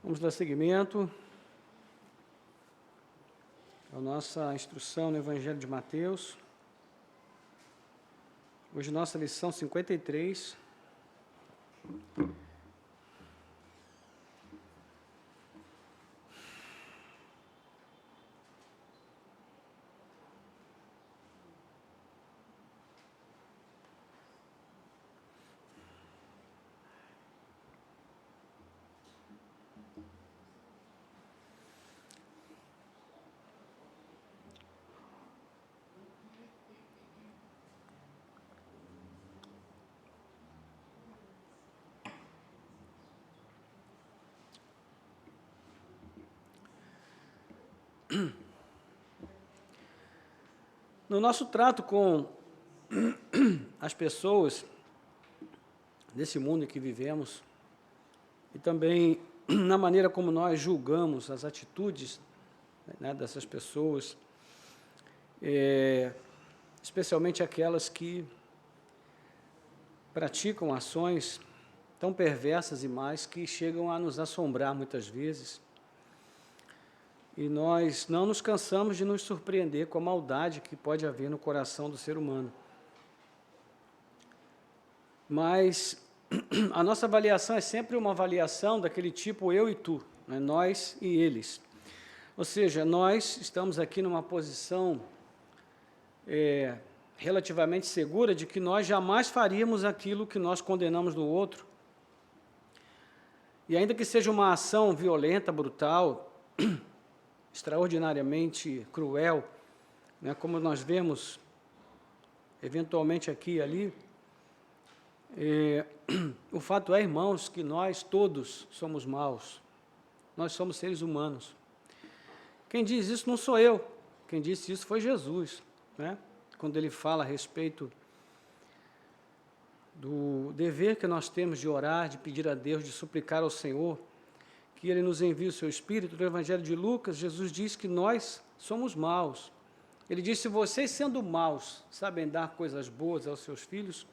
Vamos dar seguimento à nossa instrução no Evangelho de Mateus. Hoje nossa lição 53. No nosso trato com as pessoas desse mundo em que vivemos, e também na maneira como nós julgamos as atitudes, né, dessas pessoas, especialmente aquelas que praticam ações tão perversas e más que chegam a nos assombrar muitas vezes. E nós não nos cansamos de nos surpreender com a maldade que pode haver no coração do ser humano. Mas a nossa avaliação é sempre uma avaliação daquele tipo eu e tu, né? Nós e eles. Ou seja, nós estamos aqui numa posição relativamente segura de que nós jamais faríamos aquilo que nós condenamos no outro. E ainda que seja uma ação violenta, brutal, extraordinariamente cruel, né, como nós vemos eventualmente aqui e ali, o fato é, irmãos, que nós todos somos maus, nós somos seres humanos. Quem diz isso não sou eu, quem disse isso foi Jesus, né? Quando ele fala a respeito do dever que nós temos de orar, de pedir a Deus, de suplicar ao Senhor, que Ele nos envie o seu Espírito. No Evangelho de Lucas, Jesus diz que nós somos maus. Ele diz, se vocês sendo maus sabem dar coisas boas aos seus filhos,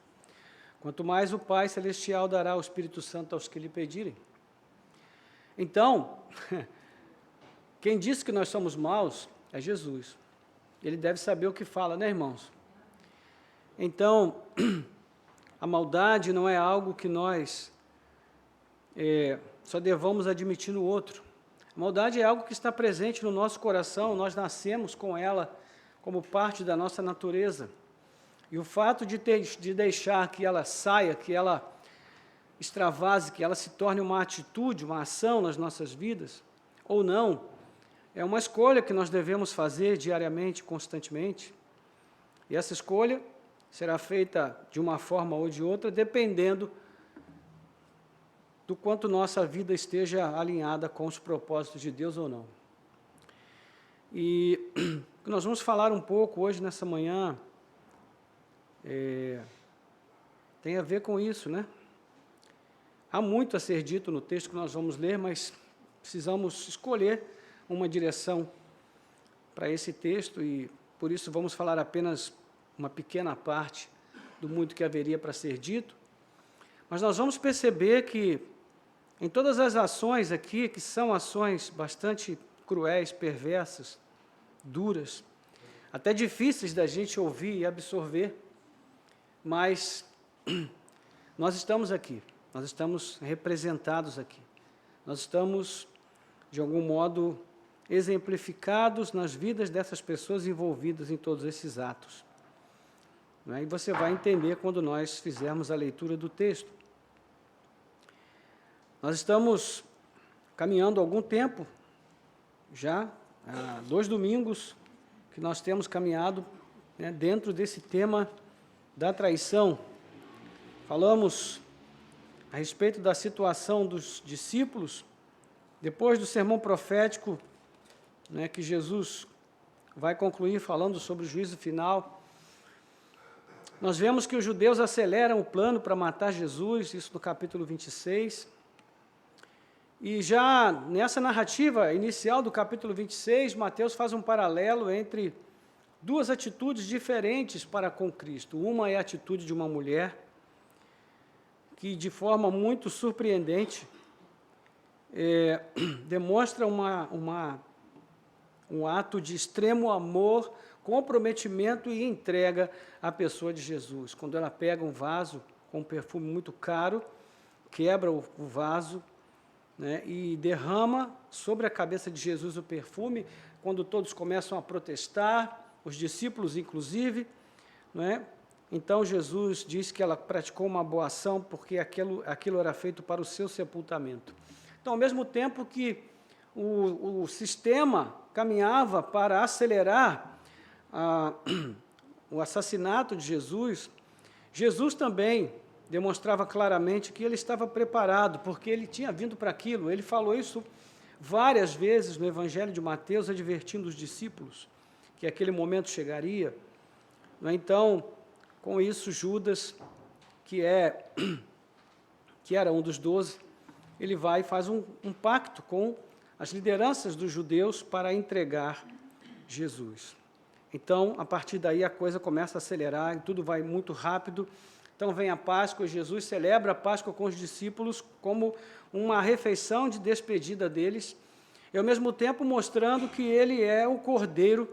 quanto mais o Pai Celestial dará o Espírito Santo aos que lhe pedirem. Então, quem disse que nós somos maus é Jesus. Ele deve saber o que fala, né, irmãos? Então, a maldade não é algo que nós só devamos admitir no outro. A maldade é algo que está presente no nosso coração, nós nascemos com ela como parte da nossa natureza. E o fato de deixar que ela saia, que ela extravase, que ela se torne uma atitude, uma ação nas nossas vidas, ou não, é uma escolha que nós devemos fazer diariamente, constantemente. E essa escolha será feita de uma forma ou de outra, dependendo do quanto nossa vida esteja alinhada com os propósitos de Deus ou não. E nós vamos falar um pouco hoje, nessa manhã, tem a ver com isso, né? Há muito a ser dito no texto que nós vamos ler, mas precisamos escolher uma direção para esse texto e, por isso, vamos falar apenas uma pequena parte do muito que haveria para ser dito. Mas nós vamos perceber que, em todas as ações aqui, que são ações bastante cruéis, perversas, duras, até difíceis da gente ouvir e absorver, mas nós estamos aqui, nós estamos representados aqui, nós estamos, de algum modo, exemplificados nas vidas dessas pessoas envolvidas em todos esses atos. E você vai entender quando nós fizermos a leitura do texto. Nós estamos caminhando há algum tempo, já há 2 domingos, que nós temos caminhado, né, dentro desse tema da traição. Falamos a respeito da situação dos discípulos, depois do sermão profético, né, que Jesus vai concluir falando sobre o juízo final. Nós vemos que os judeus aceleram o plano para matar Jesus, isso no capítulo 26. E já nessa narrativa inicial do capítulo 26, Mateus faz um paralelo entre 2 atitudes diferentes para com Cristo. Uma é a atitude de uma mulher que, de forma muito surpreendente, demonstra um ato de extremo amor, comprometimento e entrega à pessoa de Jesus. Quando ela pega um vaso com um perfume muito caro, quebra o vaso, né, e derrama sobre a cabeça de Jesus o perfume, quando todos começam a protestar, os discípulos inclusive, né, então Jesus diz que ela praticou uma boa ação porque aquilo era feito para o seu sepultamento. Então, ao mesmo tempo que o sistema caminhava para acelerar o assassinato de Jesus, Jesus também demonstrava claramente que ele estava preparado, porque ele tinha vindo para aquilo. Ele falou isso várias vezes no Evangelho de Mateus, advertindo os discípulos que aquele momento chegaria. Então, com isso, Judas, que era um dos 12, ele vai e faz um pacto com as lideranças dos judeus para entregar Jesus. Então, a partir daí, a coisa começa a acelerar, e tudo vai muito rápido. Então, vem a Páscoa, Jesus celebra a Páscoa com os discípulos como uma refeição de despedida deles, e, ao mesmo tempo, mostrando que ele é o Cordeiro,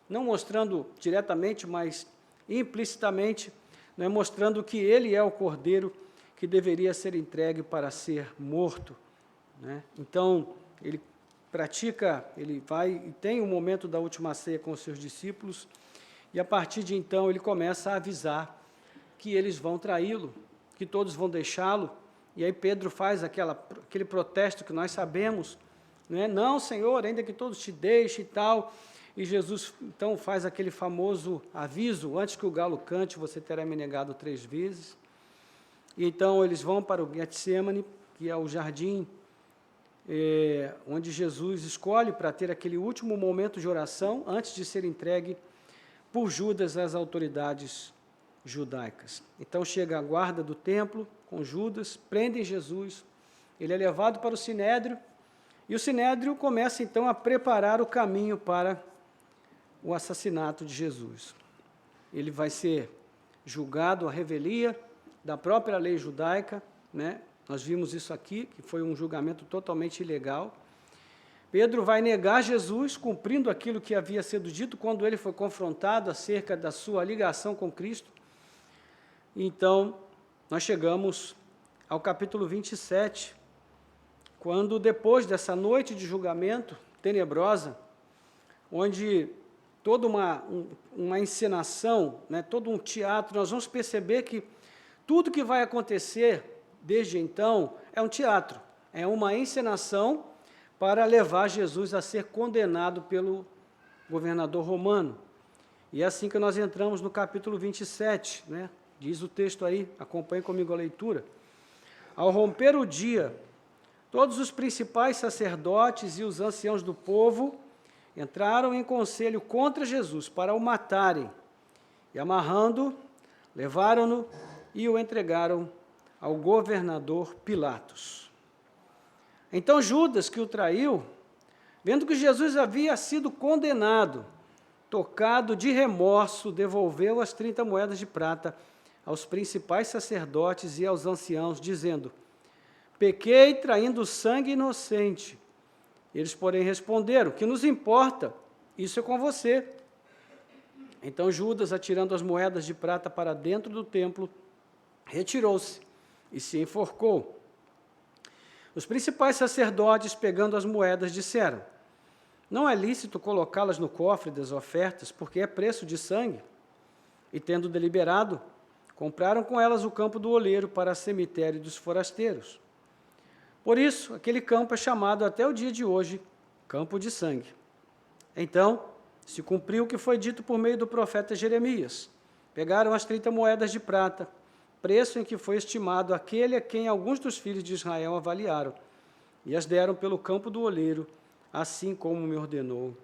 não mostrando diretamente, mas implicitamente, né, mostrando que ele é o Cordeiro que deveria ser entregue para ser morto, né? Então, ele vai e tem o momento da última ceia com os seus discípulos, e a partir de então ele começa a avisar que eles vão traí-lo, que todos vão deixá-lo, e aí Pedro faz aquele protesto que nós sabemos, né? Não, Senhor, ainda que todos te deixem e tal, e Jesus então faz aquele famoso aviso: antes que o galo cante, você terá me negado 3 vezes, e então eles vão para o Getsemane, que é o jardim onde Jesus escolhe para ter aquele último momento de oração, antes de ser entregue por Judas às autoridades judaicas. Então chega a guarda do templo com Judas, prendem Jesus, ele é levado para o Sinédrio, e o Sinédrio começa então a preparar o caminho para o assassinato de Jesus. Ele vai ser julgado à revelia da própria lei judaica, né? Nós vimos isso aqui, que foi um julgamento totalmente ilegal. Pedro vai negar Jesus, cumprindo aquilo que havia sido dito quando ele foi confrontado acerca da sua ligação com Cristo. Então, nós chegamos ao capítulo 27, quando, depois dessa noite de julgamento tenebrosa, onde toda uma encenação, né, todo um teatro, nós vamos perceber que tudo que vai acontecer desde então é um teatro, é uma encenação para levar Jesus a ser condenado pelo governador romano. E é assim que nós entramos no capítulo 27, né? Diz o texto aí, acompanhe comigo a leitura. Ao romper o dia, todos os principais sacerdotes e os anciãos do povo entraram em conselho contra Jesus para o matarem, e amarrando, levaram-no e o entregaram ao governador Pilatos. Então Judas, que o traiu, vendo que Jesus havia sido condenado, tocado de remorso, devolveu as 30 moedas de prata aos principais sacerdotes e aos anciãos, dizendo: pequei traindo sangue inocente. Eles, porém, responderam: que nos importa? Isso é com você. Então Judas, atirando as moedas de prata para dentro do templo, retirou-se e se enforcou. Os principais sacerdotes, pegando as moedas, disseram: não é lícito colocá-las no cofre das ofertas, porque é preço de sangue. E, tendo deliberado, compraram com elas o campo do oleiro para cemitério dos forasteiros. Por isso, aquele campo é chamado até o dia de hoje Campo de Sangue. Então, se cumpriu o que foi dito por meio do profeta Jeremias. Pegaram as 30 moedas de prata, preço em que foi estimado aquele a quem alguns dos filhos de Israel avaliaram, e as deram pelo campo do oleiro, assim como me ordenou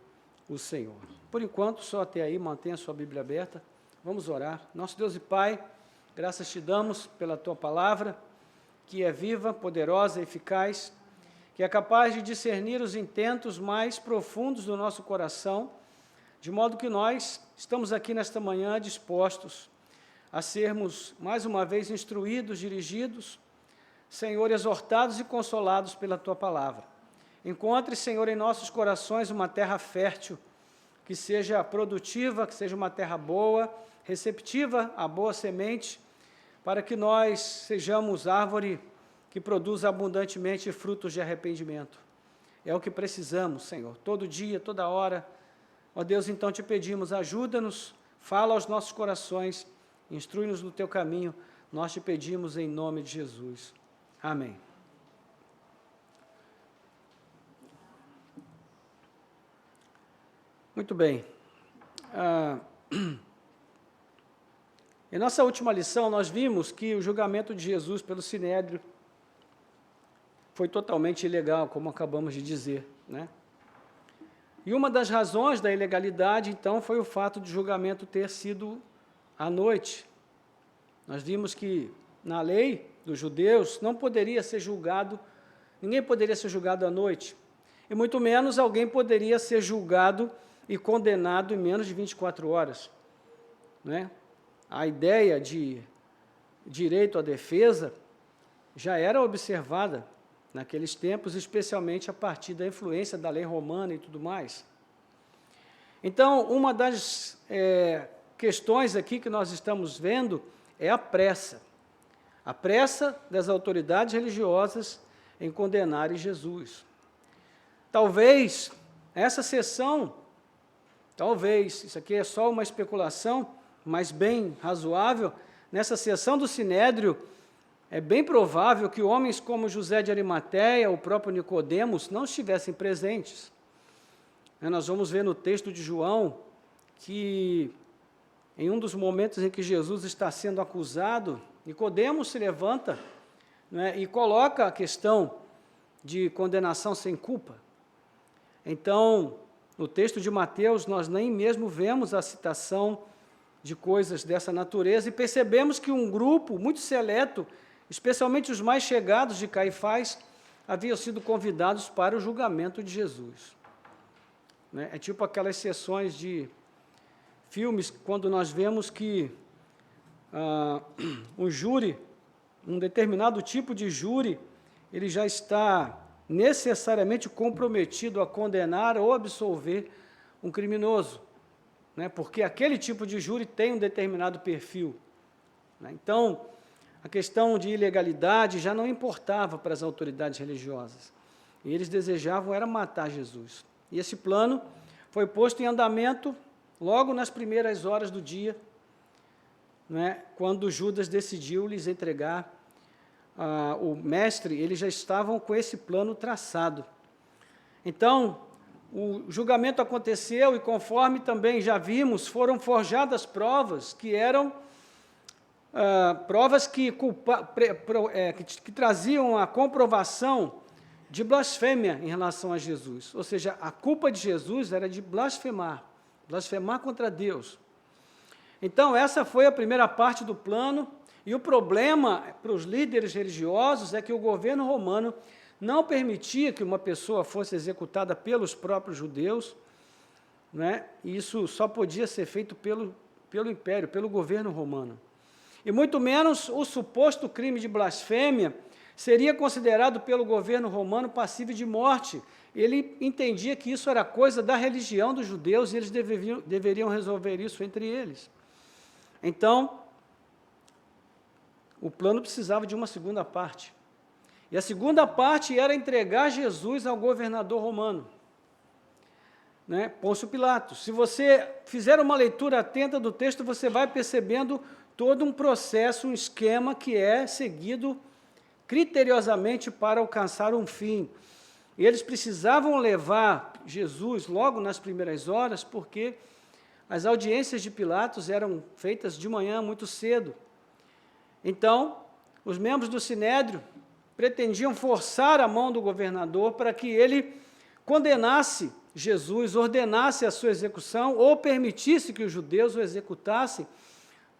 o Senhor. Por enquanto, só até aí, mantenha a sua Bíblia aberta. Vamos orar. Nosso Deus e Pai, graças te damos pela tua palavra, que é viva, poderosa e eficaz, que é capaz de discernir os intentos mais profundos do nosso coração, de modo que nós estamos aqui nesta manhã dispostos a sermos, mais uma vez, instruídos, dirigidos, Senhor, exortados e consolados pela Tua palavra. Encontre, Senhor, em nossos corações uma terra fértil, que seja produtiva, que seja uma terra boa, receptiva à boa semente, para que nós sejamos árvore que produza abundantemente frutos de arrependimento. É o que precisamos, Senhor, todo dia, toda hora. Ó Deus, então te pedimos, ajuda-nos, fala aos nossos corações, instrui-nos no teu caminho, nós te pedimos em nome de Jesus. Amém. Muito bem. Em nossa última lição, nós vimos que o julgamento de Jesus pelo Sinédrio foi totalmente ilegal, como acabamos de dizer, né? E uma das razões da ilegalidade, então, foi o fato de o julgamento ter sido à noite. Nós vimos que, na lei dos judeus, não poderia ser julgado, ninguém poderia ser julgado à noite, e muito menos alguém poderia ser julgado e condenado em menos de 24 horas, né? A ideia de direito à defesa já era observada naqueles tempos, especialmente a partir da influência da lei romana e tudo mais. Então, uma das questões aqui que nós estamos vendo é a pressa das autoridades religiosas em condenarem Jesus. Talvez essa sessão, isso aqui é só uma especulação, mas bem razoável, nessa sessão do Sinédrio, é bem provável que homens como José de Arimateia, o próprio Nicodemos, não estivessem presentes. Nós vamos ver no texto de João que, em um dos momentos em que Jesus está sendo acusado, Nicodemos se levanta, né, e coloca a questão de condenação sem culpa. Então, no texto de Mateus, nós nem mesmo vemos a citação de coisas dessa natureza e percebemos que um grupo muito seleto, especialmente os mais chegados de Caifás, haviam sido convidados para o julgamento de Jesus. É tipo aquelas sessões de filmes, quando nós vemos que um júri, um determinado tipo de júri, ele já está necessariamente comprometido a condenar ou absolver um criminoso, né? Porque aquele tipo de júri tem um determinado perfil, né? Então, a questão de ilegalidade já não importava para as autoridades religiosas. E eles desejavam era matar Jesus. E esse plano foi posto em andamento logo nas primeiras horas do dia, né, quando Judas decidiu lhes entregar o mestre. Eles já estavam com esse plano traçado. Então, o julgamento aconteceu e, conforme também já vimos, foram forjadas provas que eram provas que traziam a comprovação de blasfêmia em relação a Jesus. Ou seja, a culpa de Jesus era de blasfemar contra Deus. Então, essa foi a primeira parte do plano, e o problema para os líderes religiosos é que o governo romano não permitia que uma pessoa fosse executada pelos próprios judeus, né? E isso só podia ser feito pelo império, pelo governo romano. E muito menos o suposto crime de blasfêmia seria considerado pelo governo romano passível de morte. Ele entendia que isso era coisa da religião dos judeus e eles deveriam resolver isso entre eles. Então, o plano precisava de uma segunda parte. E a segunda parte era entregar Jesus ao governador romano, né, Pôncio Pilatos. Se você fizer uma leitura atenta do texto, você vai percebendo todo um processo, um esquema que é seguido criteriosamente para alcançar um fim. E eles precisavam levar Jesus logo nas primeiras horas, porque as audiências de Pilatos eram feitas de manhã muito cedo. Então, os membros do Sinédrio pretendiam forçar a mão do governador para que ele condenasse Jesus, ordenasse a sua execução ou permitisse que os judeus o executassem,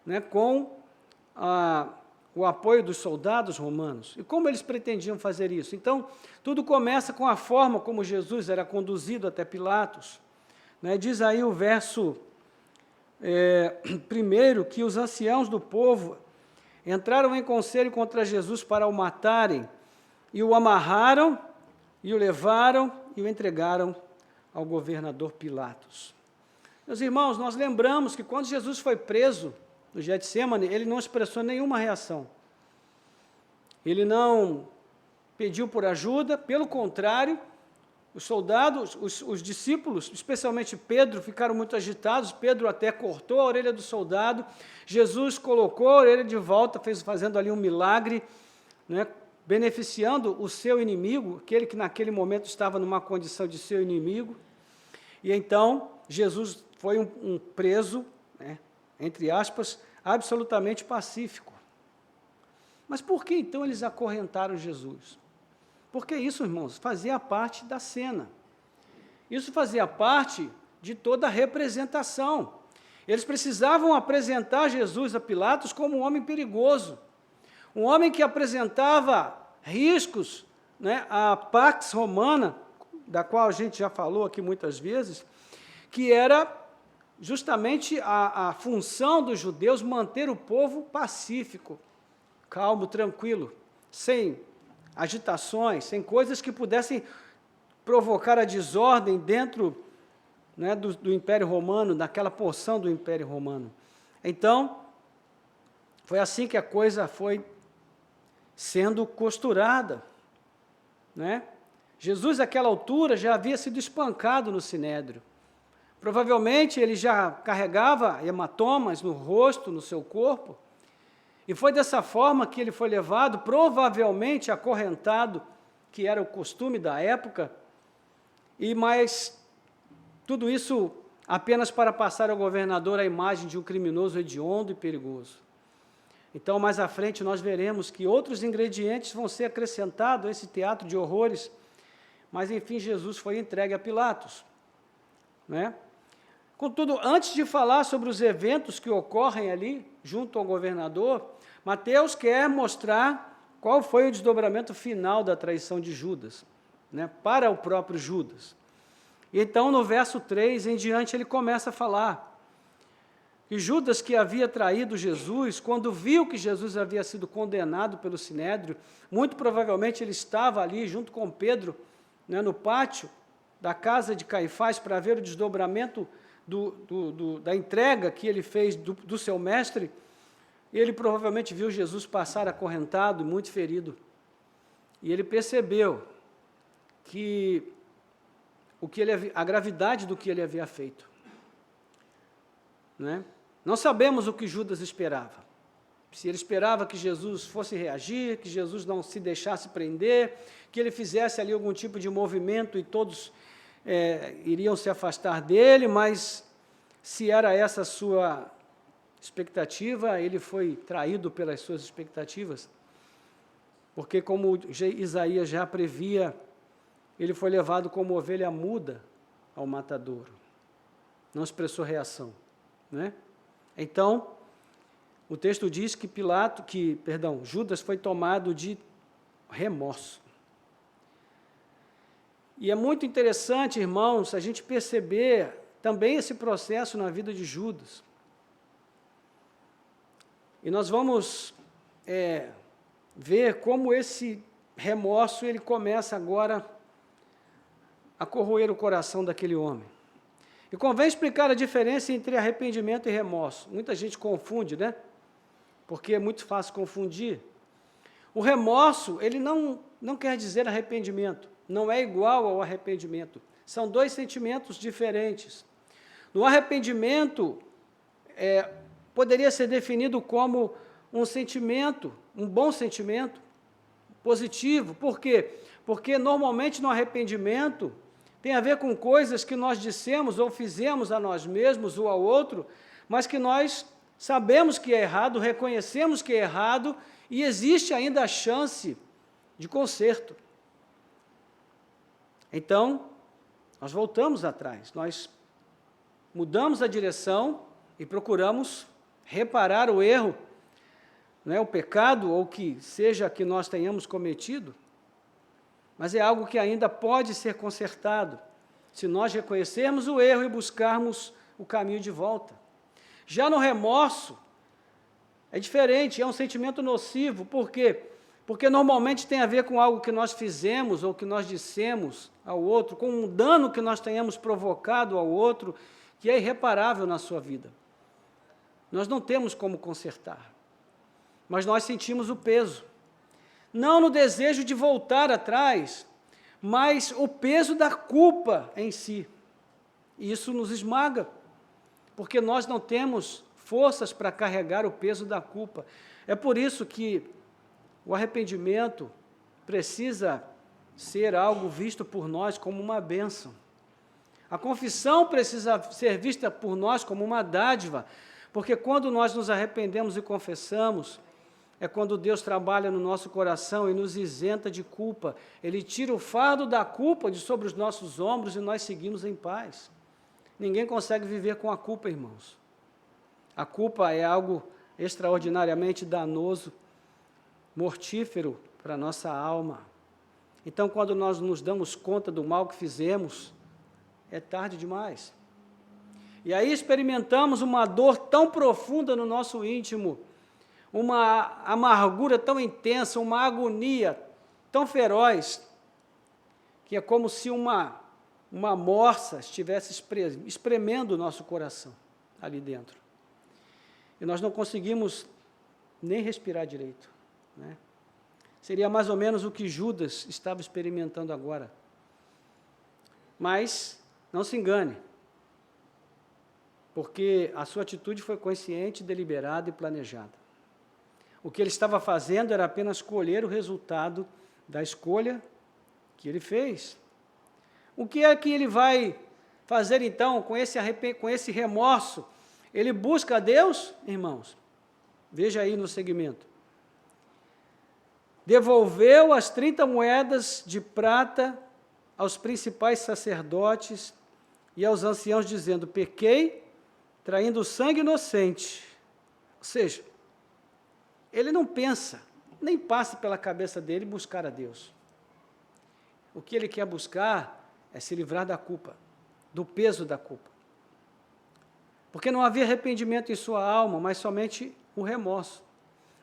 né, com o apoio dos soldados romanos. E como eles pretendiam fazer isso? Então, tudo começa com a forma como Jesus era conduzido até Pilatos, né? Diz aí o verso primeiro que os anciãos do povo entraram em conselho contra Jesus para o matarem, e o amarraram, e o levaram, e o entregaram ao governador Pilatos. Meus irmãos, nós lembramos que quando Jesus foi preso no Getsêmani, ele não expressou nenhuma reação. Ele não pediu por ajuda, pelo contrário, os soldados, os discípulos, especialmente Pedro, ficaram muito agitados. Pedro até cortou a orelha do soldado. Jesus colocou a orelha de volta, fazendo ali um milagre, né, beneficiando o seu inimigo, aquele que naquele momento estava numa condição de seu inimigo. E então, Jesus foi um preso, né, entre aspas, absolutamente pacífico. Mas por que então eles acorrentaram Jesus? Porque isso, irmãos, fazia parte da cena. Isso fazia parte de toda a representação. Eles precisavam apresentar Jesus a Pilatos como um homem perigoso, um homem que apresentava riscos, né, à Pax Romana, da qual a gente já falou aqui muitas vezes, que era justamente a função dos judeus manter o povo pacífico, calmo, tranquilo, sem agitações, sem coisas que pudessem provocar a desordem dentro, né, do Império Romano, daquela porção do Império Romano. Então, foi assim que a coisa foi sendo costurada, né? Jesus, àquela altura, já havia sido espancado no Sinédrio. Provavelmente, ele já carregava hematomas no rosto, no seu corpo, e foi dessa forma que ele foi levado, provavelmente acorrentado, que era o costume da época, mas tudo isso apenas para passar ao governador a imagem de um criminoso hediondo e perigoso. Então, mais à frente, nós veremos que outros ingredientes vão ser acrescentados a esse teatro de horrores, mas, enfim, Jesus foi entregue a Pilatos, né? Contudo, antes de falar sobre os eventos que ocorrem ali, junto ao governador, Mateus quer mostrar qual foi o desdobramento final da traição de Judas, né, para o próprio Judas. E então, no verso 3 em diante, ele começa a falar que Judas, que havia traído Jesus, quando viu que Jesus havia sido condenado pelo Sinédrio, muito provavelmente ele estava ali junto com Pedro, né, no pátio da casa de Caifás, para ver o desdobramento da entrega que ele fez do seu mestre. Ele provavelmente viu Jesus passar acorrentado, muito ferido, e ele percebeu que a gravidade do que ele havia feito, né? Não sabemos o que Judas esperava, se ele esperava que Jesus fosse reagir, que Jesus não se deixasse prender, que ele fizesse ali algum tipo de movimento e todos iriam se afastar dele, mas se era essa a sua expectativa, ele foi traído pelas suas expectativas, porque, como Isaías já previa, ele foi levado como ovelha muda ao matadouro, não expressou reação, né? Então, o texto diz que Judas foi tomado de remorso. E é muito interessante, irmãos, a gente perceber também esse processo na vida de Judas. E nós vamos ver como esse remorso ele começa agora a corroer o coração daquele homem. E convém explicar a diferença entre arrependimento e remorso. Muita gente confunde, né? Porque é muito fácil confundir. O remorso, ele não quer dizer arrependimento, não é igual ao arrependimento. São dois sentimentos diferentes. No arrependimento, poderia ser definido como um sentimento, um bom sentimento, positivo. Por quê? Porque normalmente no arrependimento tem a ver com coisas que nós dissemos ou fizemos a nós mesmos ou ao outro, mas que nós sabemos que é errado, reconhecemos que é errado e existe ainda a chance de conserto. Então, nós voltamos atrás, nós mudamos a direção e procuramos reparar o erro, não é, o pecado ou que seja que nós tenhamos cometido, mas é algo que ainda pode ser consertado, se nós reconhecermos o erro e buscarmos o caminho de volta. Já no remorso, É diferente, é um sentimento nocivo. Por quê? Porque normalmente tem a ver com algo que nós fizemos ou que nós dissemos ao outro, com um dano que nós tenhamos provocado ao outro, que é irreparável na sua vida. Nós não temos como consertar, mas nós sentimos o peso. Não no desejo de voltar atrás, mas o peso da culpa em si. E isso nos esmaga, porque nós não temos forças para carregar o peso da culpa. É por isso que o arrependimento precisa ser algo visto por nós como uma bênção. A confissão precisa ser vista por nós como uma dádiva, porque quando nós nos arrependemos e confessamos, é quando Deus trabalha no nosso coração e nos isenta de culpa. Ele tira o fardo da culpa de sobre os nossos ombros e nós seguimos em paz. Ninguém consegue viver com a culpa, irmãos. A culpa é algo extraordinariamente danoso, mortífero para a nossa alma. Então, quando nós nos damos conta do mal que fizemos, é tarde demais. E aí experimentamos uma dor tão profunda no nosso íntimo, uma amargura tão intensa, uma agonia tão feroz, que é como se uma morsa estivesse espremendo o nosso coração ali dentro. E nós não conseguimos nem respirar direito, né? Seria mais ou menos o que Judas estava experimentando agora. Mas não se engane, porque a sua atitude foi consciente, deliberada e planejada. O que ele estava fazendo era apenas colher o resultado da escolha que ele fez. O que é que ele vai fazer então com esse remorso? Ele busca a Deus, irmãos? Veja aí no segmento. Devolveu as 30 moedas de prata aos principais sacerdotes e aos anciãos, dizendo: pequei, traindo sangue inocente. Ou seja, ele não pensa, nem passa pela cabeça dele buscar a Deus. O que ele quer buscar é se livrar da culpa, do peso da culpa. Porque não havia arrependimento em sua alma, mas somente o remorso.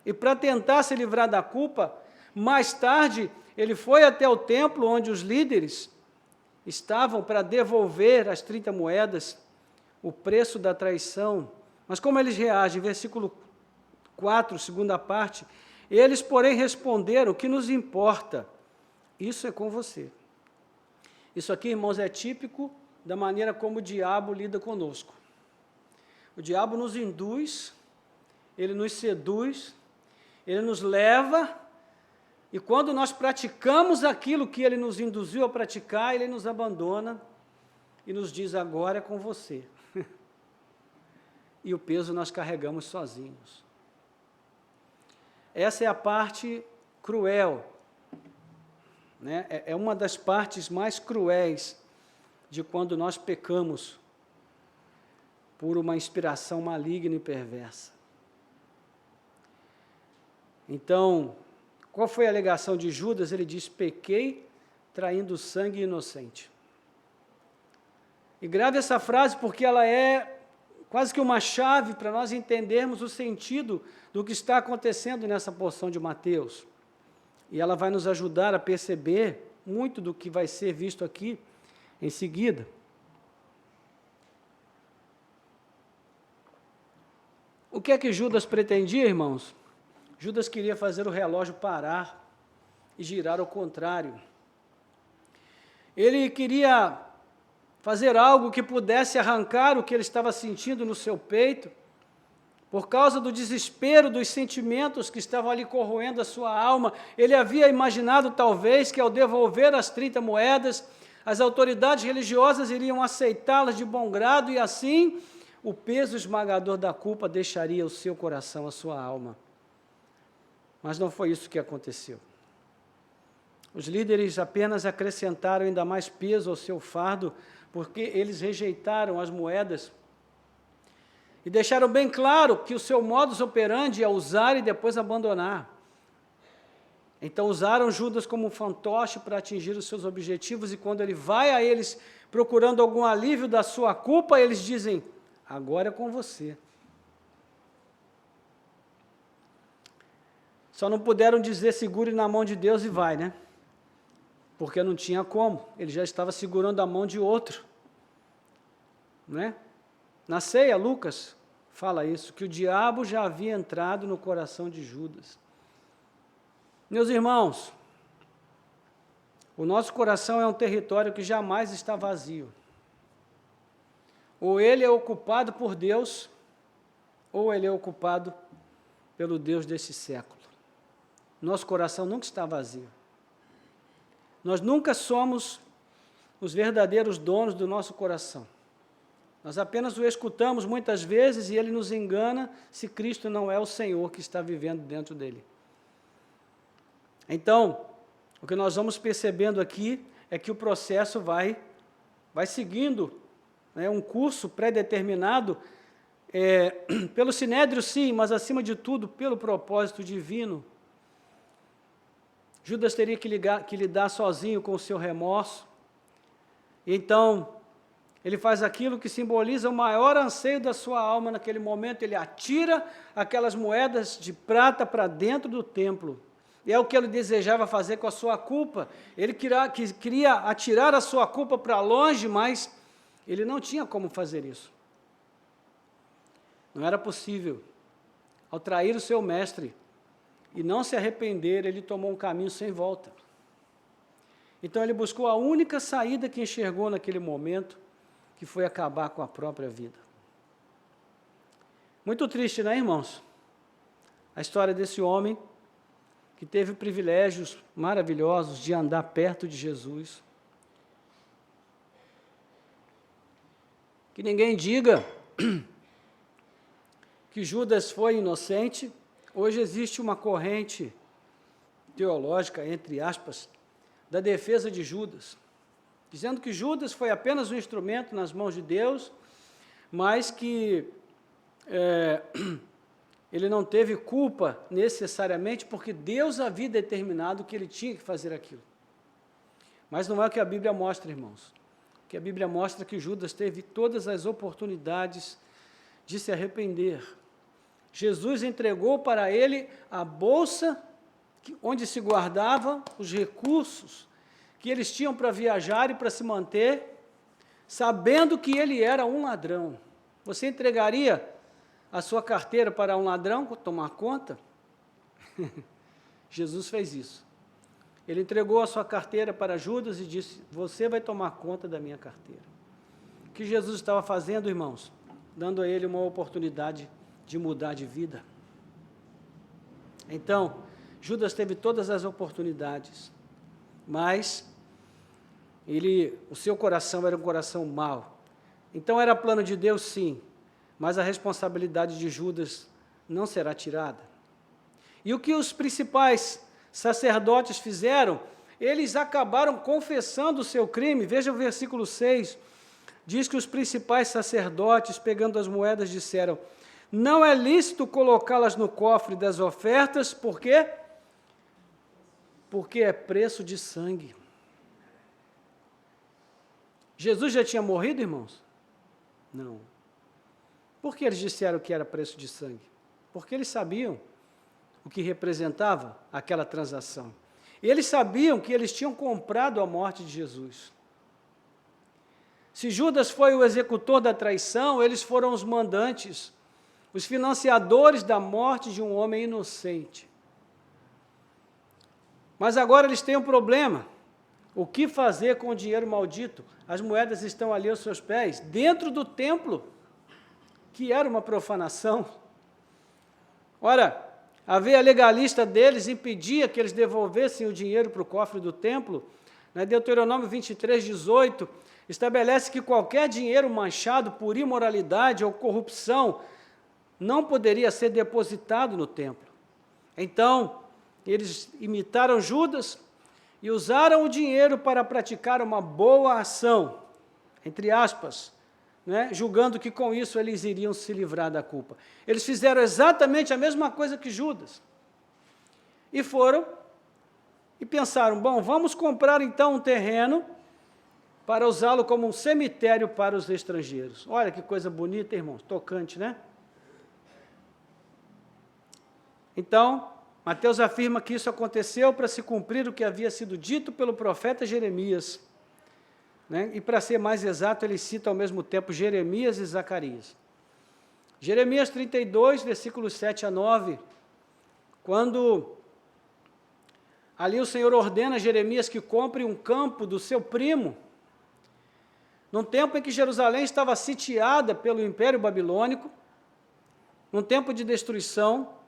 E para tentar se livrar da culpa, mais tarde ele foi até o templo onde os líderes estavam para devolver as 30 moedas, o preço da traição. Mas como eles reagem? Versículo 4, segunda parte. Eles, porém, responderam: o que nos importa? Isso é com você. Isso aqui, irmãos, é típico da maneira como o diabo lida conosco. O diabo nos induz, ele nos seduz, ele nos leva, e quando nós praticamos aquilo que ele nos induziu a praticar, ele nos abandona e nos diz: agora é com você. E o peso nós carregamos sozinhos. Essa é a parte cruel, né? É uma das partes mais cruéis de quando nós pecamos por uma inspiração maligna e perversa. Então, qual foi a alegação de Judas? Ele diz: pequei traindo sangue inocente. E grave essa frase porque ela é quase que uma chave para nós entendermos o sentido do que está acontecendo nessa porção de Mateus. E ela vai nos ajudar a perceber muito do que vai ser visto aqui em seguida. O que é que Judas pretendia, irmãos? Judas queria fazer o relógio parar e girar ao contrário. Ele queria fazer algo que pudesse arrancar o que ele estava sentindo no seu peito, por causa do desespero dos sentimentos que estavam ali corroendo a sua alma. Ele havia imaginado, talvez, que ao devolver as 30 moedas, as autoridades religiosas iriam aceitá-las de bom grado, e assim o peso esmagador da culpa deixaria o seu coração, a sua alma. Mas não foi isso que aconteceu. Os líderes apenas acrescentaram ainda mais peso ao seu fardo, porque eles rejeitaram as moedas e deixaram bem claro que o seu modus operandi é usar e depois abandonar. Então usaram Judas como um fantoche para atingir os seus objetivos, e quando ele vai a eles procurando algum alívio da sua culpa, eles dizem: agora é com você. Só não puderam dizer segure na mão de Deus e vai, né? Porque não tinha como, ele já estava segurando a mão de outro. Né? Na ceia, Lucas fala isso, que o diabo já havia entrado no coração de Judas. Meus irmãos, o nosso coração é um território que jamais está vazio. Ou ele é ocupado por Deus, ou ele é ocupado pelo Deus desse século. Nosso coração nunca está vazio. Nós nunca somos os verdadeiros donos do nosso coração. Nós apenas o escutamos muitas vezes e ele nos engana se Cristo não é o Senhor que está vivendo dentro dele. Então, o que nós vamos percebendo aqui é que o processo vai seguindo, né, um curso pré-determinado, pelo Sinédrio sim, mas acima de tudo pelo propósito divino. Judas teria que lidar sozinho com o seu remorso. Então, ele faz aquilo que simboliza o maior anseio da sua alma naquele momento. Ele atira aquelas moedas de prata para dentro do templo. E é o que ele desejava fazer com a sua culpa. Ele queria atirar a sua culpa para longe, mas ele não tinha como fazer isso. Não era possível. Ao trair o seu mestre e não se arrepender, ele tomou um caminho sem volta. Então ele buscou a única saída que enxergou naquele momento, que foi acabar com a própria vida. Muito triste, né, irmãos? A história desse homem que teve privilégios maravilhosos de andar perto de Jesus. Que ninguém diga que Judas foi inocente. Hoje existe uma corrente teológica, entre aspas, da defesa de Judas, dizendo que Judas foi apenas um instrumento nas mãos de Deus, mas que ele não teve culpa necessariamente, porque Deus havia determinado que ele tinha que fazer aquilo. Mas não é o que a Bíblia mostra, irmãos. O que a Bíblia mostra é que Judas teve todas as oportunidades de se arrepender. Jesus entregou para ele a bolsa onde se guardavam os recursos que eles tinham para viajar e para se manter, sabendo que ele era um ladrão. Você entregaria a sua carteira para um ladrão tomar conta? Jesus fez isso. Ele entregou a sua carteira para Judas e disse, você vai tomar conta da minha carteira. O que Jesus estava fazendo, irmãos? Dando a ele uma oportunidade de mudar de vida. Então, Judas teve todas as oportunidades, mas o seu coração era um coração mau. Então era plano de Deus, sim, mas a responsabilidade de Judas não será tirada. E o que os principais sacerdotes fizeram? Eles acabaram confessando o seu crime. Veja o versículo 6, diz que os principais sacerdotes, pegando as moedas, disseram, não é lícito colocá-las no cofre das ofertas, por quê? Porque é preço de sangue. Jesus já tinha morrido, irmãos? Não. Por que eles disseram que era preço de sangue? Porque eles sabiam o que representava aquela transação. E eles sabiam que eles tinham comprado a morte de Jesus. Se Judas foi o executor da traição, eles foram os mandantes, os financiadores da morte de um homem inocente. Mas agora eles têm um problema. O que fazer com o dinheiro maldito? As moedas estão ali aos seus pés, dentro do templo, que era uma profanação. Ora, a veia legalista deles impedia que eles devolvessem o dinheiro para o cofre do templo. Deuteronômio 23, 18, estabelece que qualquer dinheiro manchado por imoralidade ou corrupção não poderia ser depositado no templo. Então, eles imitaram Judas e usaram o dinheiro para praticar uma boa ação, entre aspas, né, julgando que com isso eles iriam se livrar da culpa. Eles fizeram exatamente a mesma coisa que Judas. E foram e pensaram, bom, vamos comprar então um terreno para usá-lo como um cemitério para os estrangeiros. Olha que coisa bonita, irmãos, tocante, né? Então, Mateus afirma que isso aconteceu para se cumprir o que havia sido dito pelo profeta Jeremias, né? E, para ser mais exato, ele cita ao mesmo tempo Jeremias e Zacarias. Jeremias 32, versículos 7 a 9, quando ali o Senhor ordena a Jeremias que compre um campo do seu primo, num tempo em que Jerusalém estava sitiada pelo Império Babilônico, num tempo de destruição,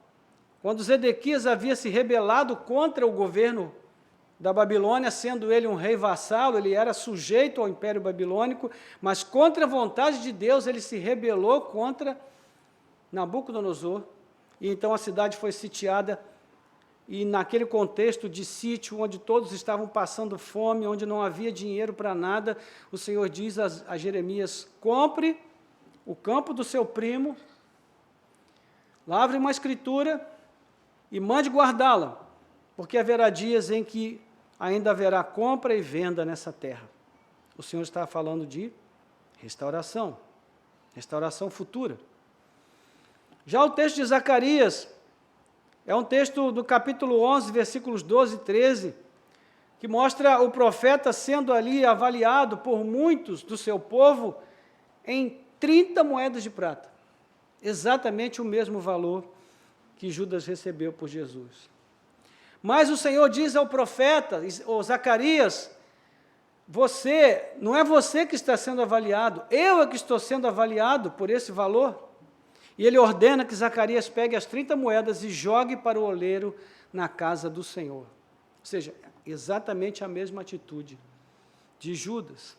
quando Zedequias havia se rebelado contra o governo da Babilônia, sendo ele um rei vassalo, ele era sujeito ao Império Babilônico, mas contra a vontade de Deus ele se rebelou contra Nabucodonosor, e então a cidade foi sitiada, e naquele contexto de sítio, onde todos estavam passando fome, onde não havia dinheiro para nada, o Senhor diz a Jeremias: compre o campo do seu primo, lavre uma escritura e mande guardá-la, porque haverá dias em que ainda haverá compra e venda nessa terra. O Senhor está falando de restauração futura. Já o texto de Zacarias é um texto do capítulo 11, versículos 12 e 13, que mostra o profeta sendo ali avaliado por muitos do seu povo em 30 moedas de prata, exatamente o mesmo valor que Judas recebeu por Jesus. Mas o Senhor diz ao profeta, ao Zacarias: não é você que está sendo avaliado, eu é que estou sendo avaliado por esse valor. E ele ordena que Zacarias pegue as 30 moedas e jogue para o oleiro na casa do Senhor. Ou seja, exatamente a mesma atitude de Judas.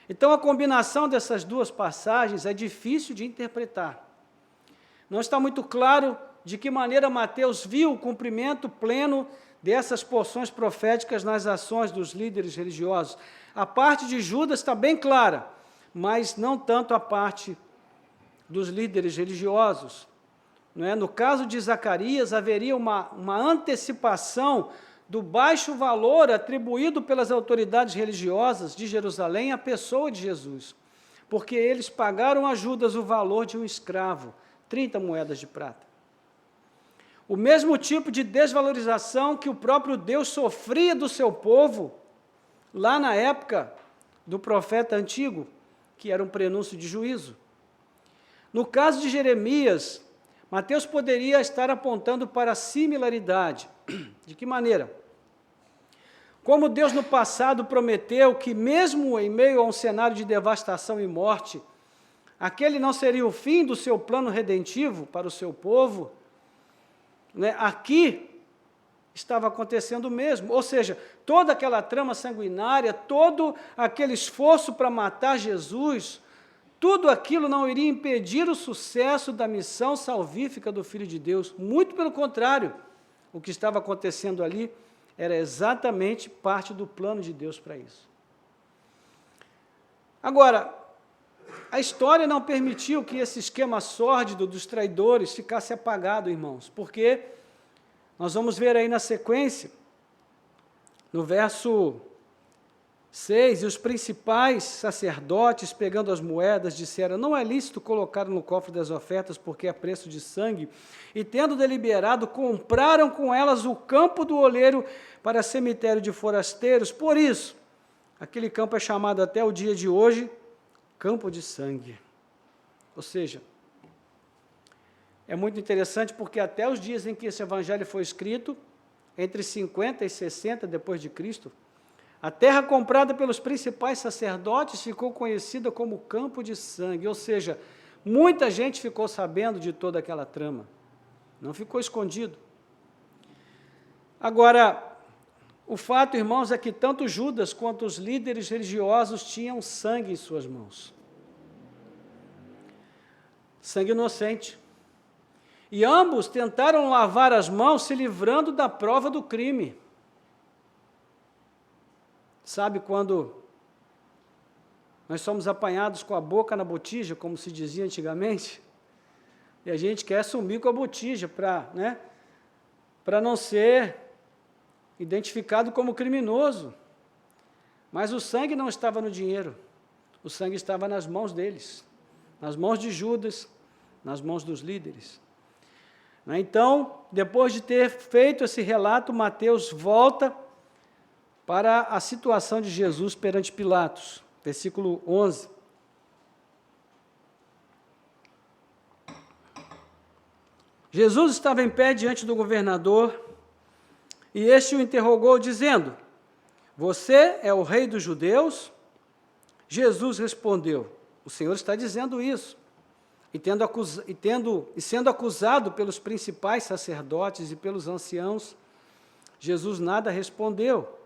Então, a combinação dessas duas passagens é difícil de interpretar. Não está muito claro de que maneira Mateus viu o cumprimento pleno dessas porções proféticas nas ações dos líderes religiosos. A parte de Judas está bem clara, mas não tanto a parte dos líderes religiosos. Não é? No caso de Zacarias, haveria uma antecipação do baixo valor atribuído pelas autoridades religiosas de Jerusalém à pessoa de Jesus, porque eles pagaram a Judas o valor de um escravo, 30 moedas de prata. O mesmo tipo de desvalorização que o próprio Deus sofria do seu povo, lá na época do profeta antigo, que era um prenúncio de juízo. No caso de Jeremias, Mateus poderia estar apontando para a similaridade. De que maneira? Como Deus no passado prometeu que, mesmo em meio a um cenário de devastação e morte, aquele não seria o fim do seu plano redentivo para o seu povo, né? Aqui estava acontecendo o mesmo, ou seja, toda aquela trama sanguinária, todo aquele esforço para matar Jesus, tudo aquilo não iria impedir o sucesso da missão salvífica do Filho de Deus. Muito pelo contrário, o que estava acontecendo ali era exatamente parte do plano de Deus para isso. Agora, a história não permitiu que esse esquema sórdido dos traidores ficasse apagado, irmãos, porque nós vamos ver aí na sequência, no verso 6, e os principais sacerdotes, pegando as moedas, disseram: não é lícito colocar no cofre das ofertas, porque é preço de sangue, e tendo deliberado, compraram com elas o campo do oleiro para cemitério de forasteiros. Por isso, aquele campo é chamado até o dia de hoje campo de sangue. Ou seja, é muito interessante porque até os dias em que esse evangelho foi escrito, entre 50 e 60 depois de Cristo, a terra comprada pelos principais sacerdotes ficou conhecida como campo de sangue, ou seja, muita gente ficou sabendo de toda aquela trama, não ficou escondido. Agora, o fato, irmãos, é que tanto Judas quanto os líderes religiosos tinham sangue em suas mãos. Sangue inocente. E ambos tentaram lavar as mãos se livrando da prova do crime. Sabe quando nós somos apanhados com a boca na botija, como se dizia antigamente? E a gente quer sumir com a botija para não ser identificado como criminoso. Mas o sangue não estava no dinheiro, o sangue estava nas mãos deles, nas mãos de Judas, nas mãos dos líderes. Então, depois de ter feito esse relato, Mateus volta para a situação de Jesus perante Pilatos. Versículo 11. Jesus estava em pé diante do governador, e este o interrogou, dizendo: você é o rei dos judeus? Jesus respondeu: o Senhor está dizendo isso. E sendo acusado pelos principais sacerdotes e pelos anciãos, Jesus nada respondeu.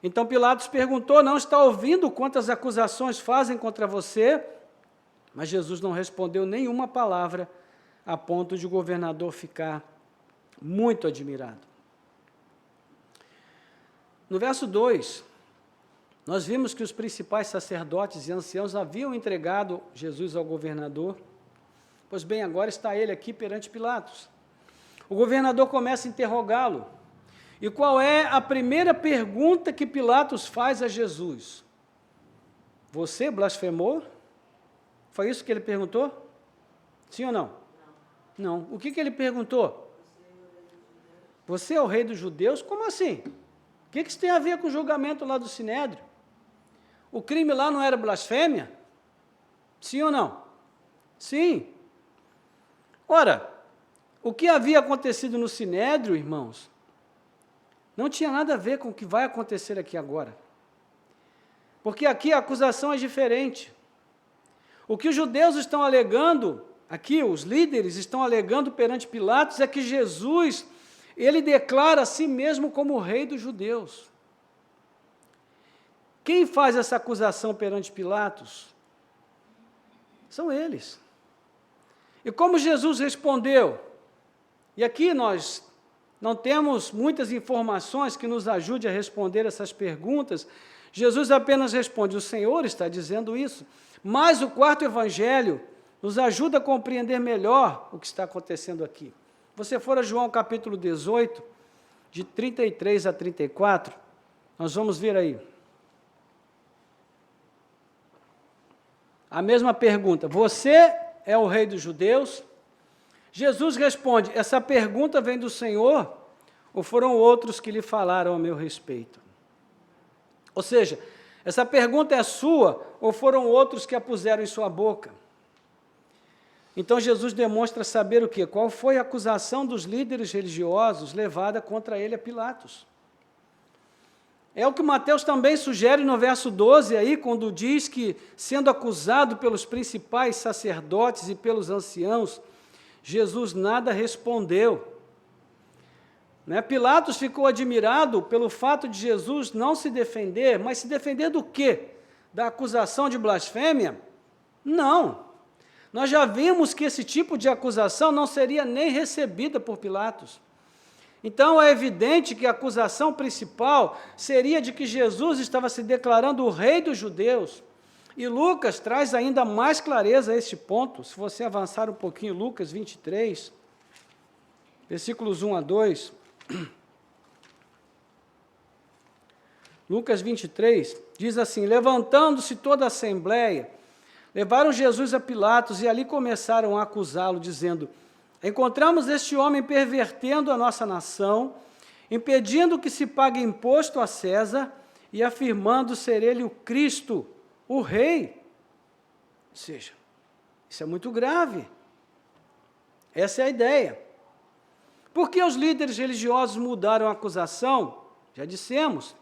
Então Pilatos perguntou: não está ouvindo quantas acusações fazem contra você? Mas Jesus não respondeu nenhuma palavra, a ponto de o governador ficar muito admirado. No verso 2, nós vimos que os principais sacerdotes e anciãos haviam entregado Jesus ao governador. Pois bem, agora está ele aqui perante Pilatos. O governador começa a interrogá-lo. E qual é a primeira pergunta que Pilatos faz a Jesus? Você blasfemou? Foi isso que ele perguntou? Sim ou não? Não. O que ele perguntou? Você é o rei dos judeus? Como assim? O que isso tem a ver com o julgamento lá do Sinédrio? O crime lá não era blasfêmia? Sim ou não? Sim. Ora, o que havia acontecido no Sinédrio, irmãos, não tinha nada a ver com o que vai acontecer aqui agora. Porque aqui a acusação é diferente. O que os judeus estão alegando, aqui os líderes estão alegando perante Pilatos, é que Jesus, ele declara a si mesmo como o rei dos judeus. Quem faz essa acusação perante Pilatos? São eles. E como Jesus respondeu? E aqui nós não temos muitas informações que nos ajude a responder essas perguntas. Jesus apenas responde: o Senhor está dizendo isso. Mas o quarto evangelho nos ajuda a compreender melhor o que está acontecendo aqui. Você for a João capítulo 18, de 33 a 34, nós vamos ver aí. A mesma pergunta: você é o rei dos judeus? Jesus responde: essa pergunta vem do Senhor, ou foram outros que lhe falaram a meu respeito? Ou seja, essa pergunta é sua, ou foram outros que a puseram em sua boca? Então Jesus demonstra saber o quê? Qual foi a acusação dos líderes religiosos levada contra ele a Pilatos. É o que Mateus também sugere no verso 12, aí, quando diz que, sendo acusado pelos principais sacerdotes e pelos anciãos, Jesus nada respondeu. Pilatos ficou admirado pelo fato de Jesus não se defender, mas se defender do quê? Da acusação de blasfêmia? Não. Nós já vimos que esse tipo de acusação não seria nem recebida por Pilatos. Então, é evidente que a acusação principal seria de que Jesus estava se declarando o rei dos judeus. E Lucas traz ainda mais clareza a este ponto. Se você avançar um pouquinho, Lucas 23, versículos 1 a 2. Lucas 23 diz assim: levantando-se toda a assembleia, levaram Jesus a Pilatos e ali começaram a acusá-lo, dizendo: encontramos este homem pervertendo a nossa nação, impedindo que se pague imposto a César e afirmando ser ele o Cristo, o rei. Ou seja, isso é muito grave. Essa é a ideia. Por que os líderes religiosos mudaram a acusação? Já dissemos.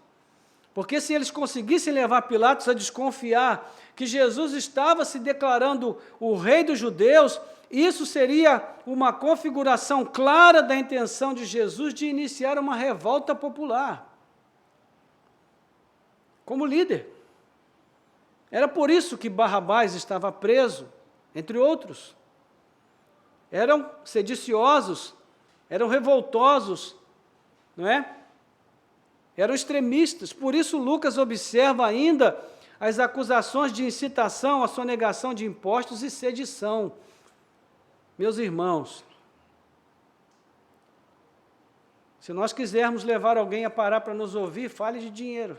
Porque se eles conseguissem levar Pilatos a desconfiar que Jesus estava se declarando o rei dos judeus, isso seria uma configuração clara da intenção de Jesus de iniciar uma revolta popular. Como líder. Era por isso que Barrabás estava preso, entre outros. Eram sediciosos, eram revoltosos, não é? Eram extremistas. Por isso Lucas observa ainda as acusações de incitação à sonegação de impostos e sedição. Meus irmãos, se nós quisermos levar alguém a parar para nos ouvir, fale de dinheiro.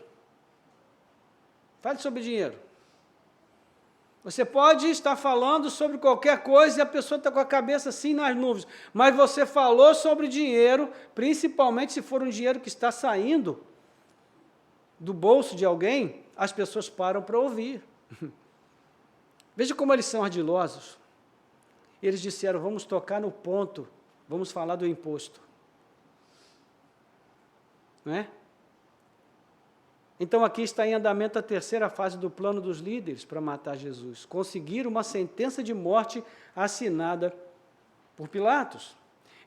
Fale sobre dinheiro. Você pode estar falando sobre qualquer coisa e a pessoa está com a cabeça assim nas nuvens, mas você falou sobre dinheiro, principalmente se for um dinheiro que está saindo do bolso de alguém, as pessoas param para ouvir. Veja como eles são ardilosos. Eles disseram, vamos tocar no ponto, vamos falar do imposto. Não é? Então, aqui está em andamento a terceira fase do plano dos líderes para matar Jesus. Conseguir uma sentença de morte assinada por Pilatos.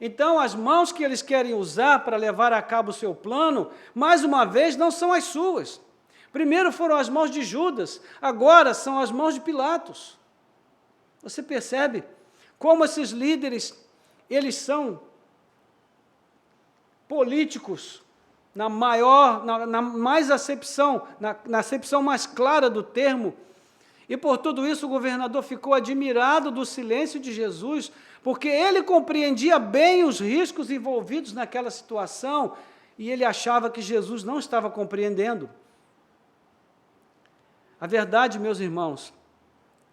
Então, as mãos que eles querem usar para levar a cabo o seu plano, mais uma vez, não são as suas. Primeiro foram as mãos de Judas, agora são as mãos de Pilatos. Você percebe como esses líderes, eles são políticos, na acepção mais clara do termo, e por tudo isso o governador ficou admirado do silêncio de Jesus, porque ele compreendia bem os riscos envolvidos naquela situação, e ele achava que Jesus não estava compreendendo. A verdade, meus irmãos,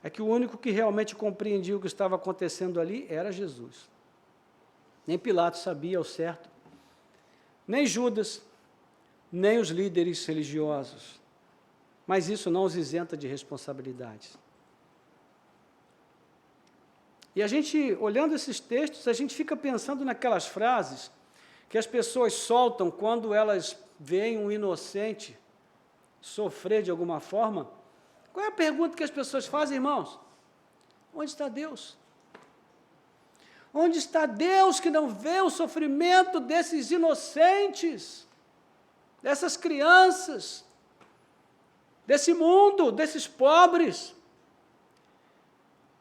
é que o único que realmente compreendia o que estava acontecendo ali era Jesus. Nem Pilatos sabia ao certo, nem Judas, nem os líderes religiosos. Mas isso não os isenta de responsabilidades. E a gente, olhando esses textos, a gente fica pensando naquelas frases que as pessoas soltam quando elas veem um inocente sofrer de alguma forma. Qual é a pergunta que as pessoas fazem, irmãos? Onde está Deus? Onde está Deus que não vê o sofrimento desses inocentes? Dessas crianças, desse mundo, desses pobres.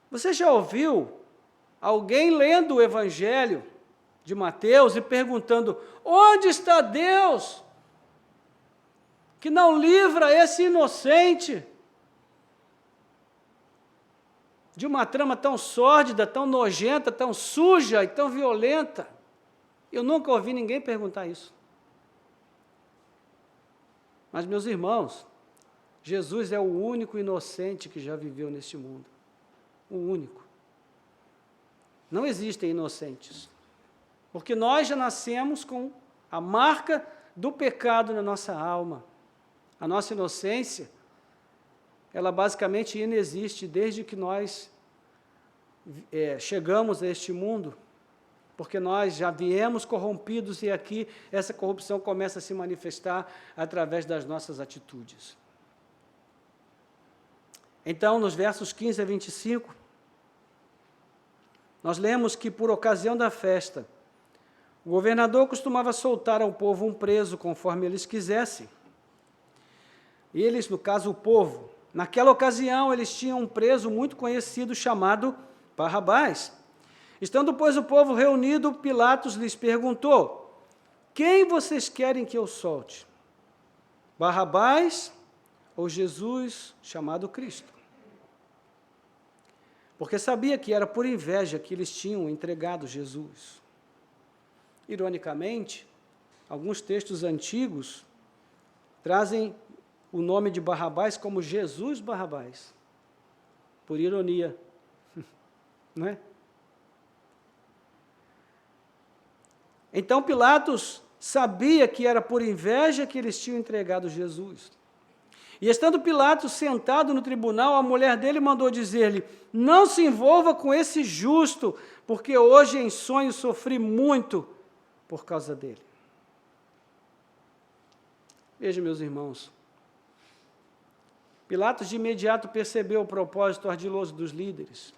Você já ouviu alguém lendo o Evangelho de Mateus e perguntando, onde está Deus que não livra esse inocente de uma trama tão sórdida, tão nojenta, tão suja e tão violenta? Eu nunca ouvi ninguém perguntar isso. Mas, meus irmãos, Jesus é o único inocente que já viveu neste mundo. O único. Não existem inocentes. Porque nós já nascemos com a marca do pecado na nossa alma. A nossa inocência, ela basicamente inexiste desde que nós chegamos a este mundo. Porque nós já viemos corrompidos e aqui essa corrupção começa a se manifestar através das nossas atitudes. Então, nos versos 15 a 25, nós lemos que, por ocasião da festa, o governador costumava soltar ao povo um preso conforme eles quisessem. Eles, no caso o povo, naquela ocasião eles tinham um preso muito conhecido chamado Barrabás. Estando, pois, o povo reunido, Pilatos lhes perguntou, quem vocês querem que eu solte? Barrabás ou Jesus, chamado Cristo? Porque sabia que era por inveja que eles tinham entregado Jesus. Ironicamente, alguns textos antigos trazem o nome de Barrabás como Jesus Barrabás, por ironia, não é? Então Pilatos sabia que era por inveja que eles tinham entregado Jesus. E estando Pilatos sentado no tribunal, a mulher dele mandou dizer-lhe, não se envolva com esse justo, porque hoje em sonho sofri muito por causa dele. Veja, meus irmãos, Pilatos de imediato percebeu o propósito ardiloso dos líderes.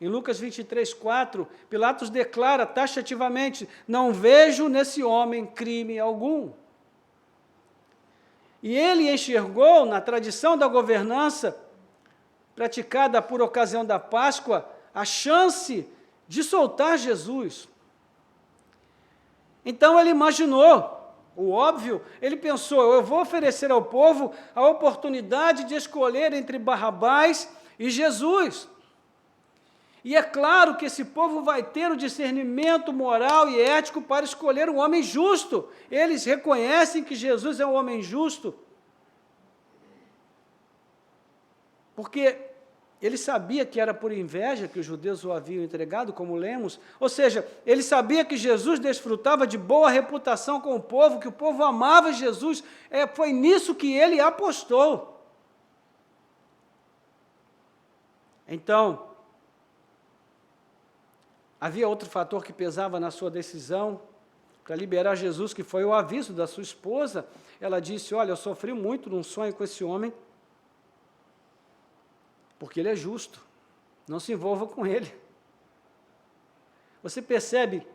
Em Lucas 23, 4, Pilatos declara taxativamente, não vejo nesse homem crime algum. E ele enxergou, na tradição da governança, praticada por ocasião da Páscoa, a chance de soltar Jesus. Então ele imaginou, o óbvio, ele pensou, eu vou oferecer ao povo a oportunidade de escolher entre Barrabás e Jesus. E é claro que esse povo vai ter o discernimento moral e ético para escolher um homem justo. Eles reconhecem que Jesus é um homem justo. Porque ele sabia que era por inveja que os judeus o haviam entregado, como lemos, ou seja, ele sabia que Jesus desfrutava de boa reputação com o povo, que o povo amava Jesus, foi nisso que ele apostou. Então, havia outro fator que pesava na sua decisão para liberar Jesus, que foi o aviso da sua esposa. Ela disse: olha, eu sofri muito num sonho com esse homem, porque ele é justo, não se envolva com ele. Você percebe,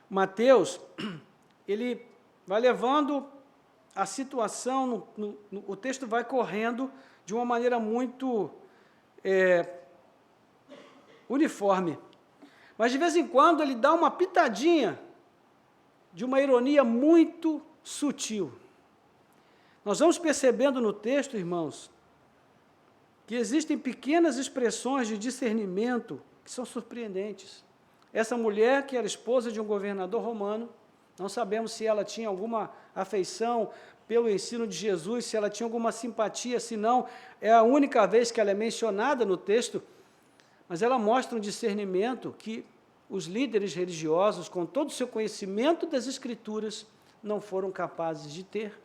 Mateus, ele vai levando a situação, o texto vai correndo de uma maneira muito uniforme, mas de vez em quando ele dá uma pitadinha de uma ironia muito sutil. Nós vamos percebendo no texto, irmãos, que existem pequenas expressões de discernimento que são surpreendentes. Essa mulher, que era esposa de um governador romano, não sabemos se ela tinha alguma afeição pelo ensino de Jesus, se ela tinha alguma simpatia, se não, é a única vez que ela é mencionada no texto, mas ela mostra um discernimento que os líderes religiosos, com todo o seu conhecimento das Escrituras, não foram capazes de ter.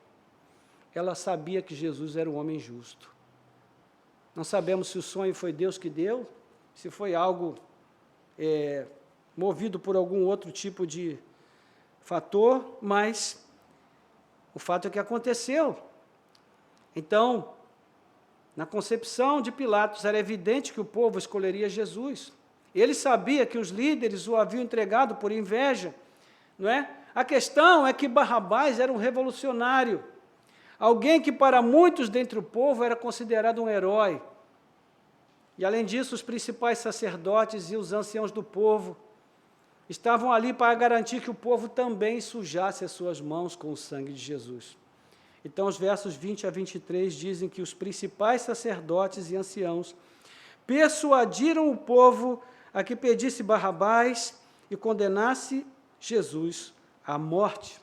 Ela sabia que Jesus era um homem justo. Não sabemos se o sonho foi Deus que deu, se foi algo movido por algum outro tipo de fator, mas o fato é que aconteceu. Então, na concepção de Pilatos, era evidente que o povo escolheria Jesus. Ele sabia que os líderes o haviam entregado por inveja, não é? A questão é que Barrabás era um revolucionário, alguém que para muitos dentre o povo era considerado um herói. E, além disso, os principais sacerdotes e os anciãos do povo estavam ali para garantir que o povo também sujasse as suas mãos com o sangue de Jesus. Então, os versos 20 a 23 dizem que os principais sacerdotes e anciãos persuadiram o povo a que pedisse Barrabás e condenasse Jesus à morte.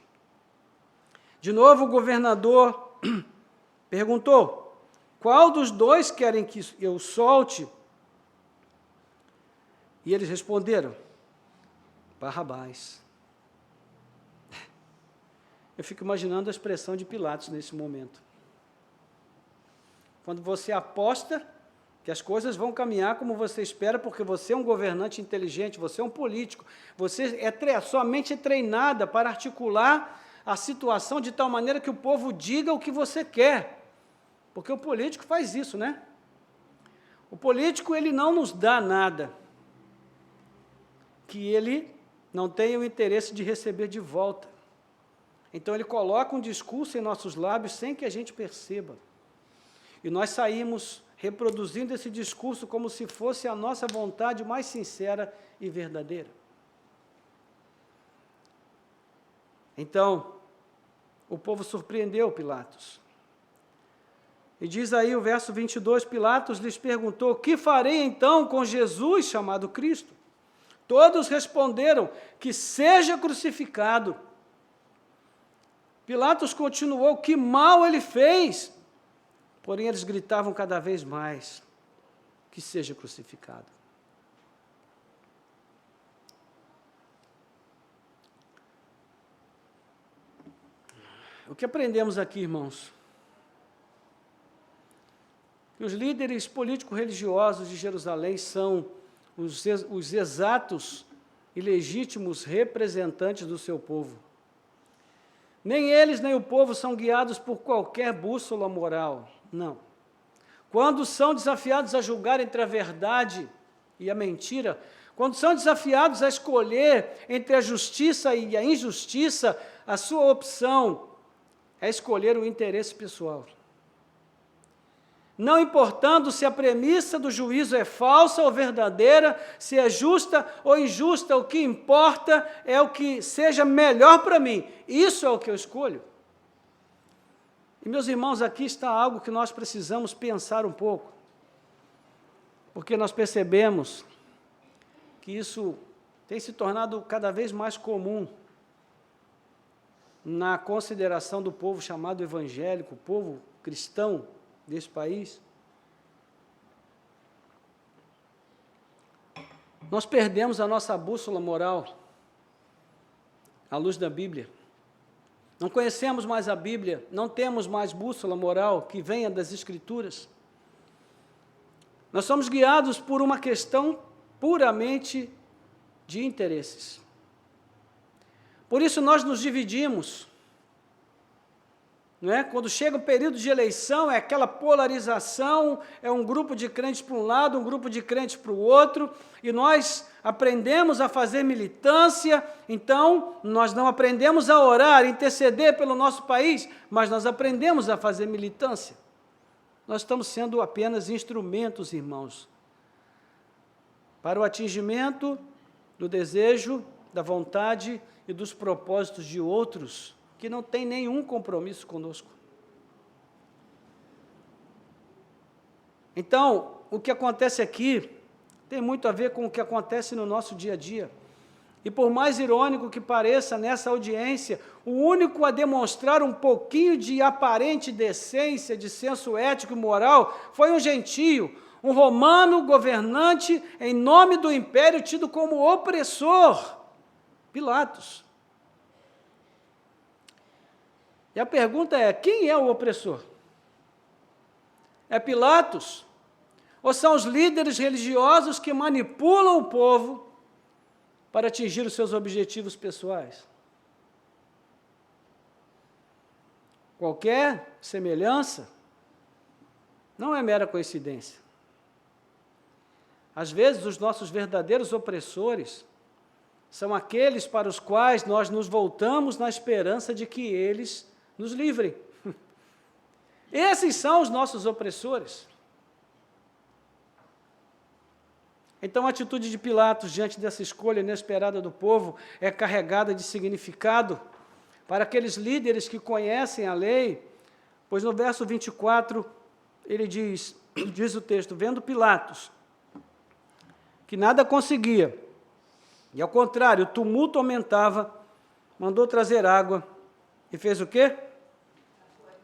De novo, o governador perguntou: qual dos dois querem que eu solte? E eles responderam: Barrabás. Eu fico imaginando a expressão de Pilatos nesse momento. Quando você aposta que as coisas vão caminhar como você espera, porque você é um governante inteligente, você é um político, sua mente é treinada para articular a situação de tal maneira que o povo diga o que você quer. Porque o político faz isso, né? O político, ele não nos dá nada que ele não tenha o interesse de receber de volta. Então, ele coloca um discurso em nossos lábios sem que a gente perceba. E nós saímos reproduzindo esse discurso como se fosse a nossa vontade mais sincera e verdadeira. Então, o povo surpreendeu Pilatos. E diz aí o verso 22, Pilatos lhes perguntou: que farei então com Jesus chamado Cristo? Todos responderam: que seja crucificado. Pilatos continuou: que mal ele fez? Porém, eles gritavam cada vez mais: que seja crucificado. O que aprendemos aqui, irmãos? Que os líderes político-religiosos de Jerusalém são os exatos e legítimos representantes do seu povo. Nem eles, nem o povo são guiados por qualquer bússola moral, não. Quando são desafiados a julgar entre a verdade e a mentira, quando são desafiados a escolher entre a justiça e a injustiça, a sua opção é escolher o interesse pessoal. Não importando se a premissa do juízo é falsa ou verdadeira, se é justa ou injusta, o que importa é o que seja melhor para mim. Isso é o que eu escolho. E, meus irmãos, aqui está algo que nós precisamos pensar um pouco, porque nós percebemos que isso tem se tornado cada vez mais comum na consideração do povo chamado evangélico, povo cristão desse país. Nós perdemos a nossa bússola moral à luz da Bíblia. Não conhecemos mais a Bíblia, não temos mais bússola moral que venha das Escrituras. Nós somos guiados por uma questão puramente de interesses. Por isso nós nos dividimos. Não é? Quando chega o período de eleição, é aquela polarização, é um grupo de crentes para um lado, um grupo de crentes para o outro, e nós aprendemos a fazer militância. Então, nós não aprendemos a orar, interceder pelo nosso país, mas nós aprendemos a fazer militância. Nós estamos sendo apenas instrumentos, irmãos, para o atingimento do desejo, da vontade e dos propósitos de outros, que não tem nenhum compromisso conosco. Então, o que acontece aqui tem muito a ver com o que acontece no nosso dia a dia. E por mais irônico que pareça, nessa audiência, o único a demonstrar um pouquinho de aparente decência, de senso ético e moral, foi um gentio, um romano governante em nome do império tido como opressor, Pilatos. E a pergunta é, quem é o opressor? É Pilatos? Ou são os líderes religiosos que manipulam o povo para atingir os seus objetivos pessoais? Qualquer semelhança não é mera coincidência. Às vezes, os nossos verdadeiros opressores são aqueles para os quais nós nos voltamos na esperança de que eles nos livrem. Esses são os nossos opressores. Então, a atitude de Pilatos diante dessa escolha inesperada do povo é carregada de significado para aqueles líderes que conhecem a lei, pois no verso 24, ele diz o texto, vendo Pilatos, que nada conseguia, e ao contrário, o tumulto aumentava, mandou trazer água, e fez o quê?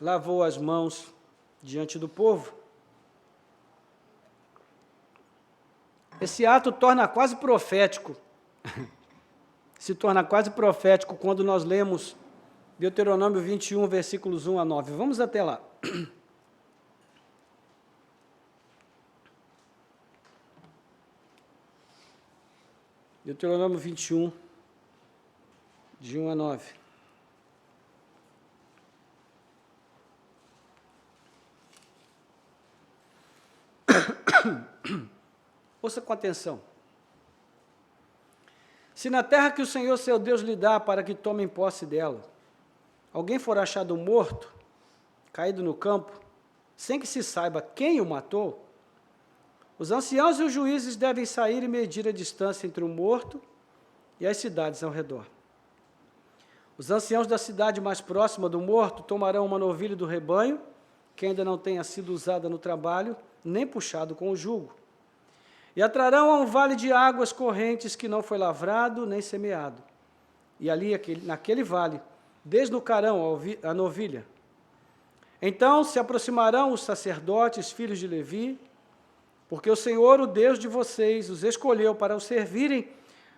Lavou as mãos diante do povo. Esse ato torna quase profético, se torna quase profético quando nós lemos Deuteronômio 21, versículos 1 a 9. Vamos até lá. Deuteronômio 21, de 1 a 9. Ouça com atenção. Se na terra que o Senhor seu Deus lhe dá para que tomem posse dela, alguém for achado morto, caído no campo, sem que se saiba quem o matou, os anciãos e os juízes devem sair e medir a distância entre o morto e as cidades ao redor. Os anciãos da cidade mais próxima do morto tomarão uma novilha do rebanho, que ainda não tenha sido usada no trabalho, nem puxado com o jugo, e a trarão a um vale de águas correntes que não foi lavrado nem semeado. E ali, naquele vale, desnucarão a novilha. Então se aproximarão os sacerdotes, filhos de Levi, porque o Senhor, o Deus de vocês, os escolheu para o servirem,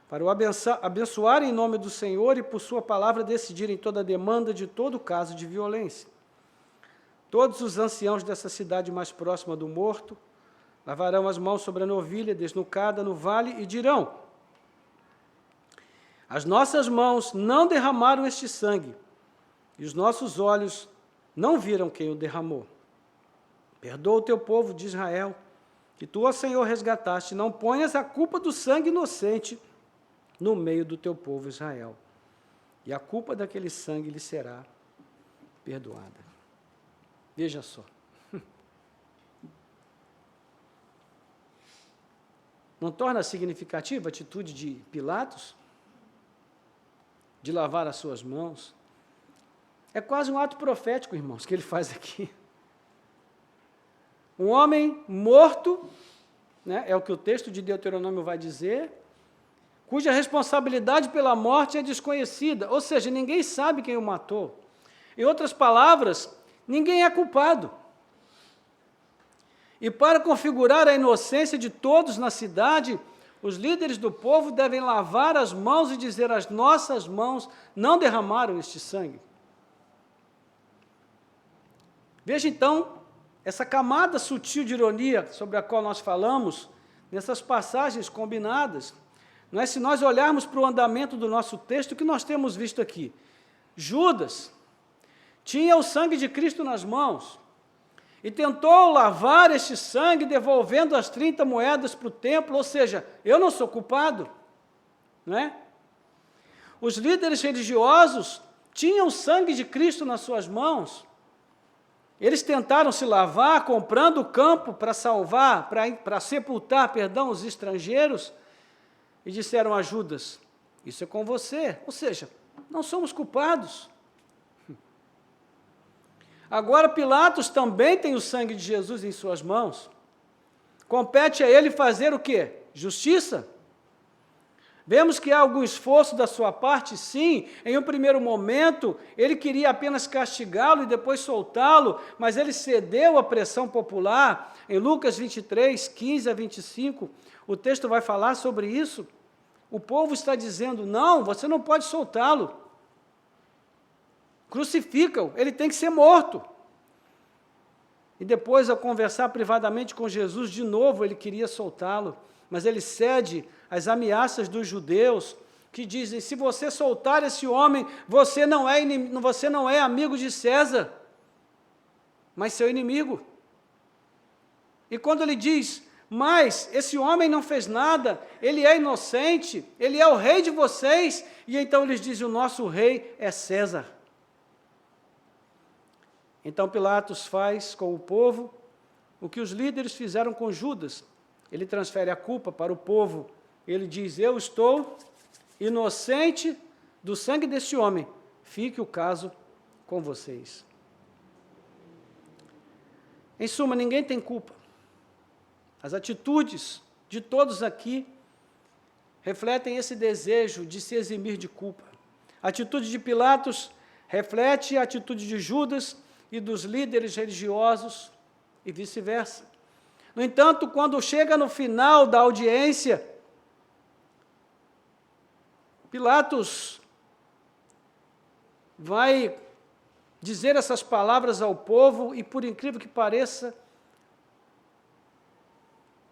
para o abençoarem em nome do Senhor e por sua palavra decidirem toda a demanda de todo caso de violência. Todos os anciãos dessa cidade mais próxima do morto lavarão as mãos sobre a novilha desnucada no vale e dirão: as nossas mãos não derramaram este sangue, e os nossos olhos não viram quem o derramou. Perdoa o teu povo de Israel, que tu, ó Senhor, resgataste, não ponhas a culpa do sangue inocente no meio do teu povo Israel, e a culpa daquele sangue lhe será perdoada. Veja só. Não torna significativa a atitude de Pilatos? De lavar as suas mãos? É quase um ato profético, irmãos, que ele faz aqui. Um homem morto, né, é o que o texto de Deuteronômio vai dizer, cuja responsabilidade pela morte é desconhecida, ou seja, ninguém sabe quem o matou. Em outras palavras, ninguém é culpado. E para configurar a inocência de todos na cidade, Os líderes do povo devem lavar as mãos e dizer: as nossas mãos não derramaram este sangue. Veja então essa camada sutil de ironia sobre a qual nós falamos, nessas passagens combinadas. Não é? Se nós olharmos para o andamento do nosso texto, o que nós temos visto aqui? Judas tinha o sangue de Cristo nas mãos e tentou lavar este sangue, devolvendo as 30 moedas para o templo, ou seja, eu não sou culpado, não é? Os líderes religiosos tinham o sangue de Cristo nas suas mãos. Eles tentaram se lavar, comprando o campo para salvar, para sepultar, os estrangeiros, e disseram a Judas: isso é com você, ou seja, não somos culpados. Agora Pilatos também tem o sangue de Jesus em suas mãos. Compete a ele fazer o quê? Justiça. Vemos que há algum esforço da sua parte, sim. Em um primeiro momento, ele queria apenas castigá-lo e depois soltá-lo, mas ele cedeu à pressão popular. Em Lucas 23, 15 a 25, o texto vai falar sobre isso. O povo está dizendo: não, você não pode soltá-lo. Crucifica-o, ele tem que ser morto. E depois, ao conversar privadamente com Jesus, de novo ele queria soltá-lo, mas ele cede às ameaças dos judeus, que dizem: se você soltar esse homem, você não é amigo de César, mas seu inimigo. E quando ele diz: mas esse homem não fez nada, ele é inocente, ele é o rei de vocês, e então eles dizem: o nosso rei é César. Então Pilatos faz com o povo o que os líderes fizeram com Judas. Ele transfere a culpa para o povo. Ele diz: eu estou inocente do sangue desse homem, fique o caso com vocês. Em suma, ninguém tem culpa. As atitudes de todos aqui refletem esse desejo de se eximir de culpa. A atitude de Pilatos reflete a atitude de Judas e dos líderes religiosos e vice-versa. No entanto, quando chega no final da audiência, Pilatos vai dizer essas palavras ao povo e, por incrível que pareça,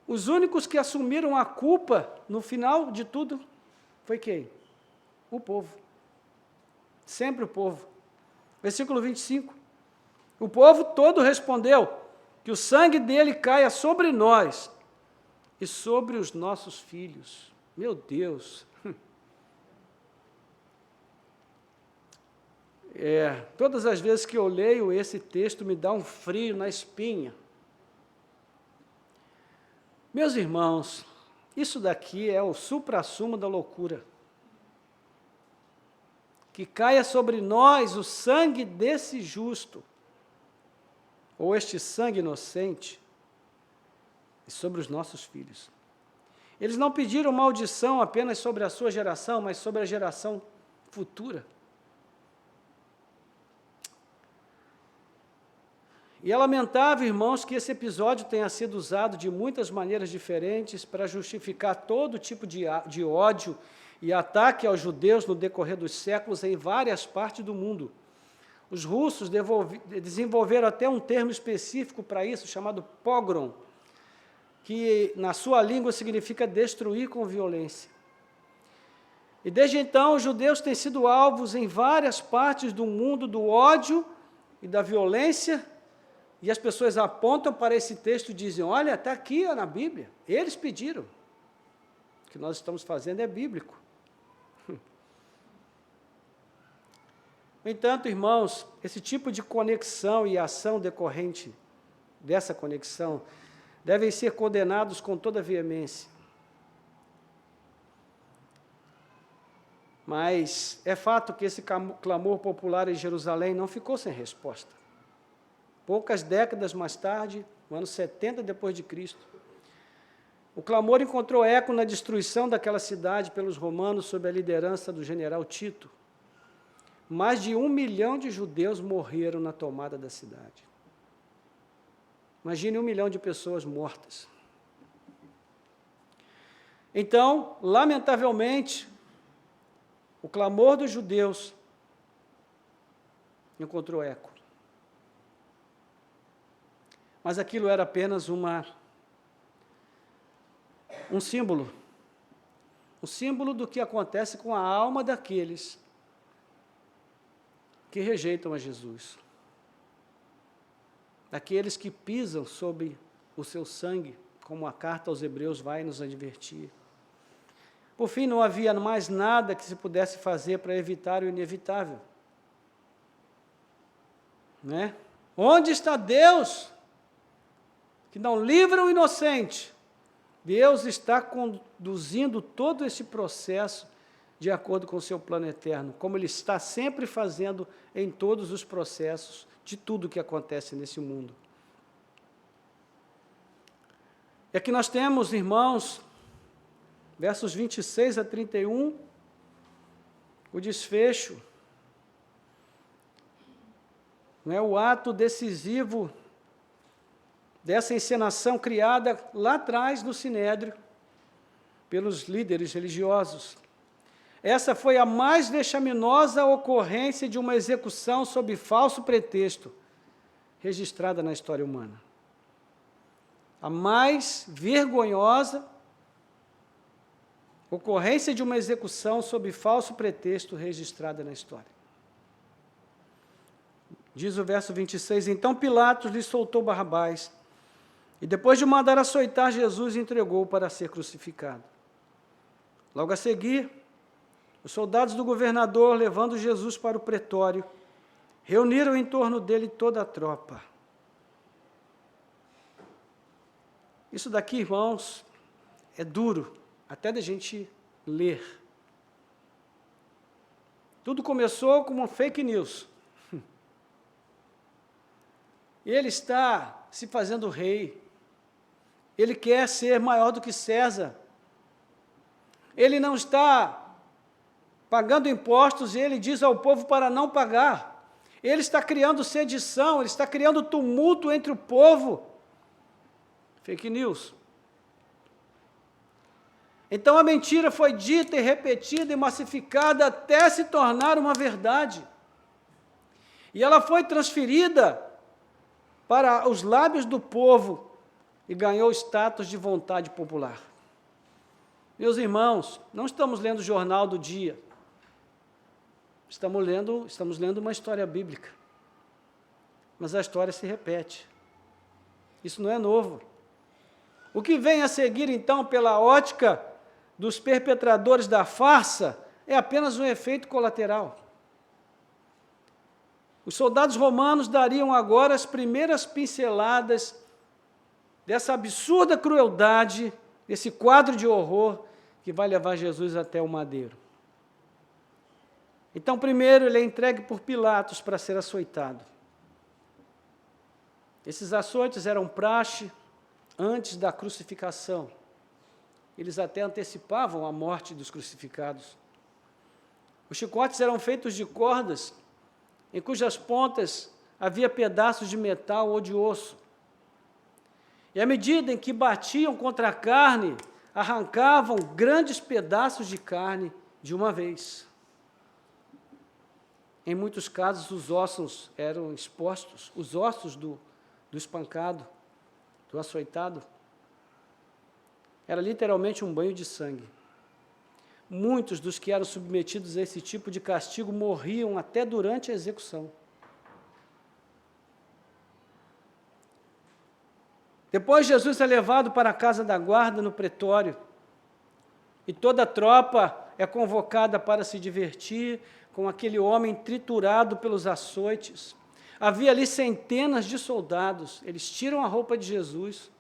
os únicos que assumiram a culpa no final de tudo foi quem? O povo. Sempre o povo. Versículo 25. O povo todo respondeu: que o sangue dele caia sobre nós e sobre os nossos filhos. Meu Deus! Todas as vezes que eu leio esse texto, me dá um frio na espinha. Meus irmãos, isso daqui é o suprassumo da loucura. Que caia sobre nós o sangue desse justo, ou este sangue inocente, e sobre os nossos filhos. Eles não pediram maldição apenas sobre a sua geração, mas sobre a geração futura. E é lamentável, irmãos, que esse episódio tenha sido usado de muitas maneiras diferentes para justificar todo tipo de ódio e ataque aos judeus no decorrer dos séculos em várias partes do mundo. Os russos desenvolveram até um termo específico para isso, chamado pogrom, que na sua língua significa destruir com violência. E desde então, os judeus têm sido alvos em várias partes do mundo do ódio e da violência, e as pessoas apontam para esse texto e dizem: olha, está aqui na Bíblia, eles pediram. O que nós estamos fazendo é bíblico. No entanto, irmãos, esse tipo de conexão e ação decorrente dessa conexão devem ser condenados com toda veemência. Mas é fato que esse clamor popular em Jerusalém não ficou sem resposta. Poucas décadas mais tarde, no ano 70 depois de Cristo, o clamor encontrou eco na destruição daquela cidade pelos romanos sob a liderança do general Tito. Mais de 1 milhão de judeus morreram na tomada da cidade. Imagine 1 milhão de pessoas mortas. Então, lamentavelmente, o clamor dos judeus encontrou eco. Mas aquilo era apenas um símbolo do que acontece com a alma daqueles que rejeitam a Jesus, daqueles que pisam sobre o seu sangue, como a carta aos Hebreus vai nos advertir. Por fim, não havia mais nada que se pudesse fazer para evitar o inevitável. Né? Onde está Deus, que não livra o inocente? Deus está conduzindo todo esse processo de acordo com o seu plano eterno, como Ele está sempre fazendo em todos os processos de tudo que acontece nesse mundo. E aqui nós temos, irmãos, versos 26 a 31, o desfecho, não é, o ato decisivo dessa encenação criada lá atrás no Sinédrio, pelos líderes religiosos. Essa foi a mais vexaminosa ocorrência de uma execução sob falso pretexto, registrada na história humana. A mais vergonhosa ocorrência de uma execução sob falso pretexto registrada na história. Diz o verso 26, então Pilatos lhe soltou Barrabás, e depois de mandar açoitar Jesus, entregou para ser crucificado. Logo a seguir, os soldados do governador, levando Jesus para o pretório, reuniram em torno dele toda a tropa. Isso daqui, irmãos, é duro, até da gente ler. Tudo começou com uma fake news. Ele está se fazendo rei. Ele quer ser maior do que César. Ele não está pagando impostos e ele diz ao povo para não pagar. Ele está criando sedição, ele está criando tumulto entre o povo. Fake news. Então a mentira foi dita e repetida e massificada até se tornar uma verdade. E ela foi transferida para os lábios do povo e ganhou status de vontade popular. Meus irmãos, não estamos lendo o jornal do dia. Estamos lendo uma história bíblica. Mas a história se repete. Isso não é novo. O que vem a seguir, então, pela ótica dos perpetradores da farsa, é apenas um efeito colateral. Os soldados romanos dariam agora as primeiras pinceladas dessa absurda crueldade, desse quadro de horror que vai levar Jesus até o madeiro. Então, primeiro, ele é entregue por Pilatos para ser açoitado. Esses açoites eram praxe antes da crucificação. Eles até antecipavam a morte dos crucificados. Os chicotes eram feitos de cordas, em cujas pontas havia pedaços de metal ou de osso. E à medida em que batiam contra a carne, arrancavam grandes pedaços de carne de uma vez. Em muitos casos, os ossos eram expostos, os ossos do espancado, do açoitado. Era literalmente um banho de sangue. Muitos dos que eram submetidos a esse tipo de castigo morriam até durante a execução. Depois, Jesus é levado para a casa da guarda no pretório, e toda a tropa é convocada para se divertir com aquele homem triturado pelos açoites. Havia ali centenas de soldados, eles tiram a roupa de Jesus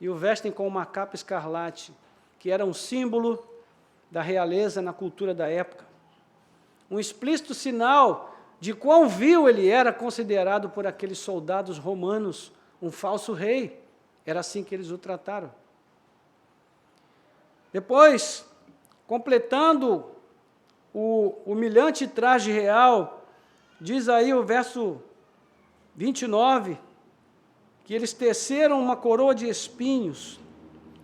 e o vestem com uma capa escarlate, que era um símbolo da realeza na cultura da época. Um explícito sinal de quão vil ele era considerado por aqueles soldados romanos, um falso rei. Era assim que eles o trataram. Depois, completando o humilhante traje real, diz aí o verso 29, que eles teceram uma coroa de espinhos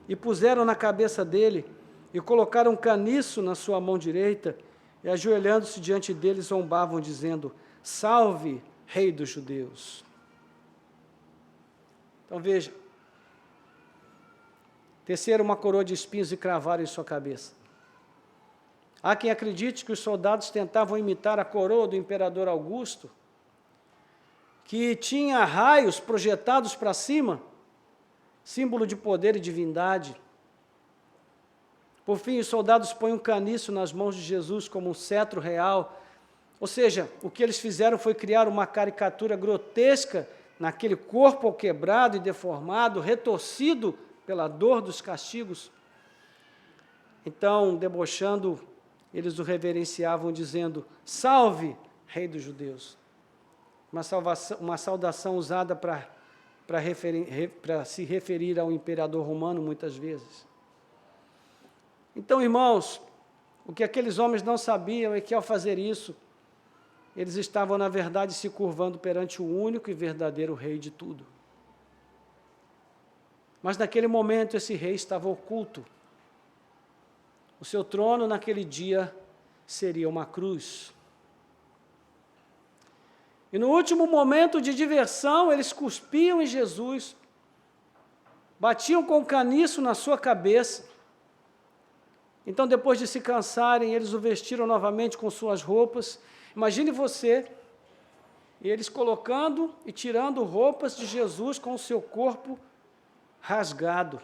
e puseram na cabeça dele, e colocaram um caniço na sua mão direita, e ajoelhando-se diante dele, zombavam, dizendo: Salve, Rei dos Judeus. Então veja, teceram uma coroa de espinhos e cravaram em sua cabeça. Há quem acredite que os soldados tentavam imitar a coroa do imperador Augusto, que tinha raios projetados para cima, símbolo de poder e divindade. Por fim, os soldados põem um caniço nas mãos de Jesus como um cetro real. Ou seja, o que eles fizeram foi criar uma caricatura grotesca naquele corpo quebrado e deformado, retorcido pela dor dos castigos. Então, debochando, eles o reverenciavam, dizendo: Salve, Rei dos Judeus. Uma saudação usada para se referir ao imperador romano, muitas vezes. Então, irmãos, o que aqueles homens não sabiam é que, ao fazer isso, eles estavam, na verdade, se curvando perante o único e verdadeiro Rei de tudo. Mas, naquele momento, esse Rei estava oculto. O seu trono, naquele dia, seria uma cruz. E no último momento de diversão, eles cuspiam em Jesus, batiam com o caniço na sua cabeça. Então, depois de se cansarem, eles o vestiram novamente com suas roupas. Imagine você, e eles colocando e tirando roupas de Jesus com o seu corpo rasgado.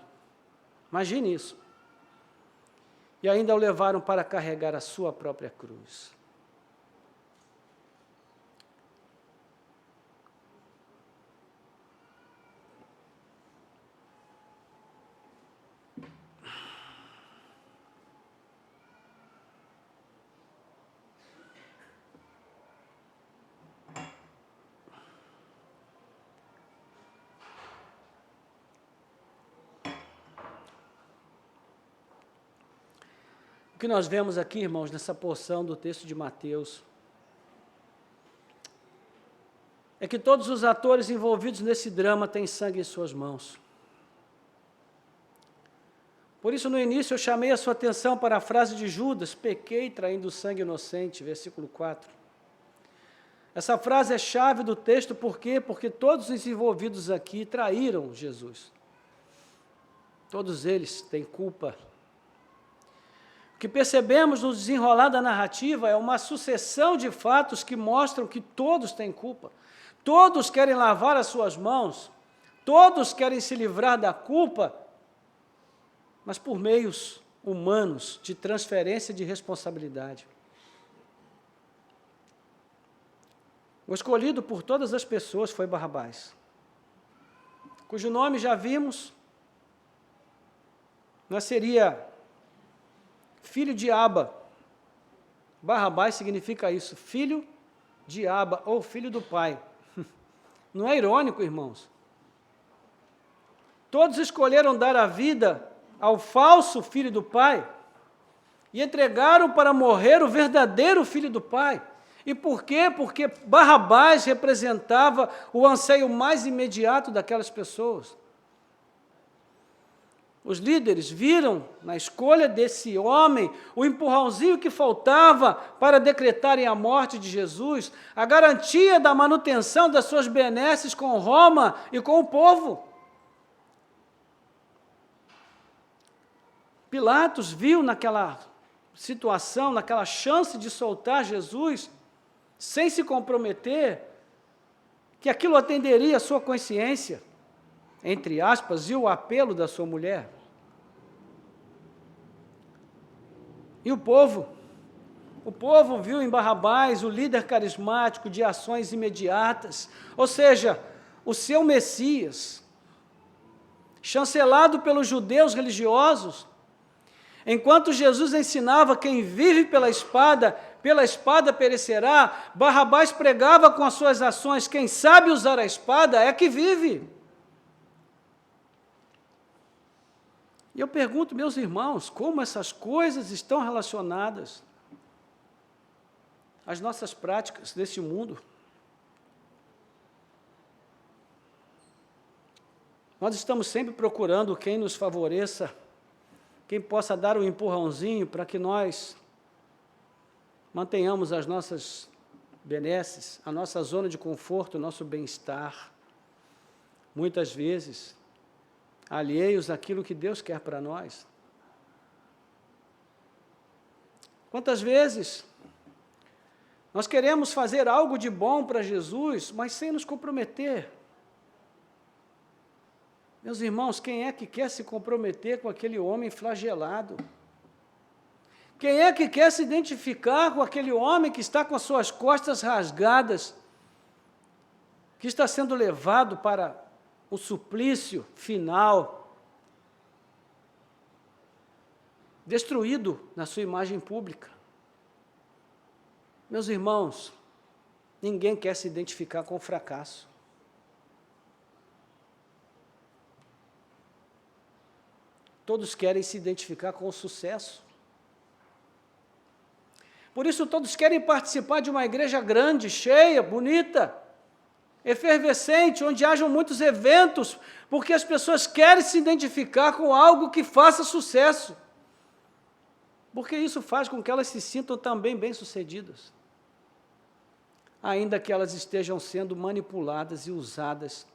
Imagine isso. E ainda o levaram para carregar a sua própria cruz. O que nós vemos aqui, irmãos, nessa porção do texto de Mateus, é que todos os atores envolvidos nesse drama têm sangue em suas mãos. Por isso, no início, eu chamei a sua atenção para a frase de Judas: pequei traindo sangue inocente, versículo 4. Essa frase é chave do texto, por quê? Porque todos os envolvidos aqui traíram Jesus. Todos eles têm culpa. O que percebemos no desenrolar da narrativa é uma sucessão de fatos que mostram que todos têm culpa. Todos querem lavar as suas mãos, todos querem se livrar da culpa, mas por meios humanos de transferência de responsabilidade. O escolhido por todas as pessoas foi Barrabás, cujo nome já vimos, não seria filho de Aba. Barrabás significa isso, filho de Aba, ou filho do pai. Não é irônico, irmãos? Todos escolheram dar a vida ao falso filho do pai e entregaram para morrer o verdadeiro filho do pai. E por quê? Porque Barrabás representava o anseio mais imediato daquelas pessoas. Os líderes viram na escolha desse homem o empurrãozinho que faltava para decretarem a morte de Jesus, a garantia da manutenção das suas benesses com Roma e com o povo. Pilatos viu naquela situação, naquela chance de soltar Jesus, sem se comprometer, que aquilo atenderia a sua consciência, entre aspas, e o apelo da sua mulher. E o povo viu em Barrabás o líder carismático de ações imediatas, ou seja, o seu Messias, chancelado pelos judeus religiosos. Enquanto Jesus ensinava: quem vive pela espada perecerá, Barrabás pregava com as suas ações: quem sabe usar a espada é que vive. E eu pergunto, meus irmãos, como essas coisas estão relacionadas às nossas práticas deste mundo? Nós estamos sempre procurando quem nos favoreça quem possa dar um empurrãozinho para que nós mantenhamos as nossas benesses, a nossa zona de conforto, o nosso bem-estar, muitas vezes alheios àquilo que Deus quer para nós. Quantas vezes nós queremos fazer algo de bom para Jesus, mas sem nos comprometer? Meus irmãos, quem é que quer se comprometer com aquele homem flagelado? Quem é que quer se identificar com aquele homem que está com as suas costas rasgadas, que está sendo levado para o suplício final, destruído na sua imagem pública? Meus irmãos, ninguém quer se identificar com o fracasso. Todos querem se identificar com o sucesso. Por isso, todos querem participar de uma igreja grande, cheia, bonita, efervescente, onde hajam muitos eventos, porque as pessoas querem se identificar com algo que faça sucesso. Porque isso faz com que elas se sintam também bem-sucedidas, ainda que elas estejam sendo manipuladas e usadas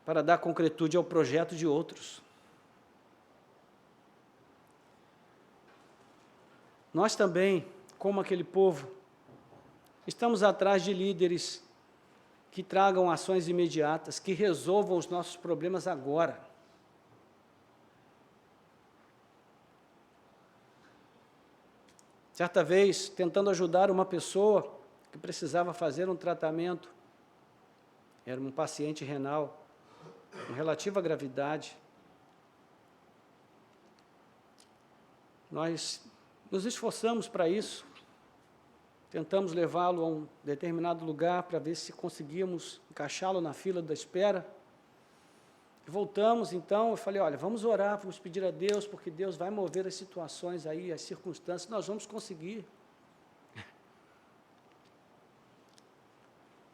para dar concretude ao projeto de outros. Nós também, como aquele povo, estamos atrás de líderes que tragam ações imediatas, que resolvam os nossos problemas agora. Certa vez, tentando ajudar uma pessoa que precisava fazer um tratamento, era um paciente renal, com relativa gravidade, nós nos esforçamos para isso, tentamos levá-lo a um determinado lugar para ver se conseguíamos encaixá-lo na fila da espera. Voltamos, então, eu falei, olha, vamos orar, vamos pedir a Deus, porque Deus vai mover as situações aí, as circunstâncias, nós vamos conseguir.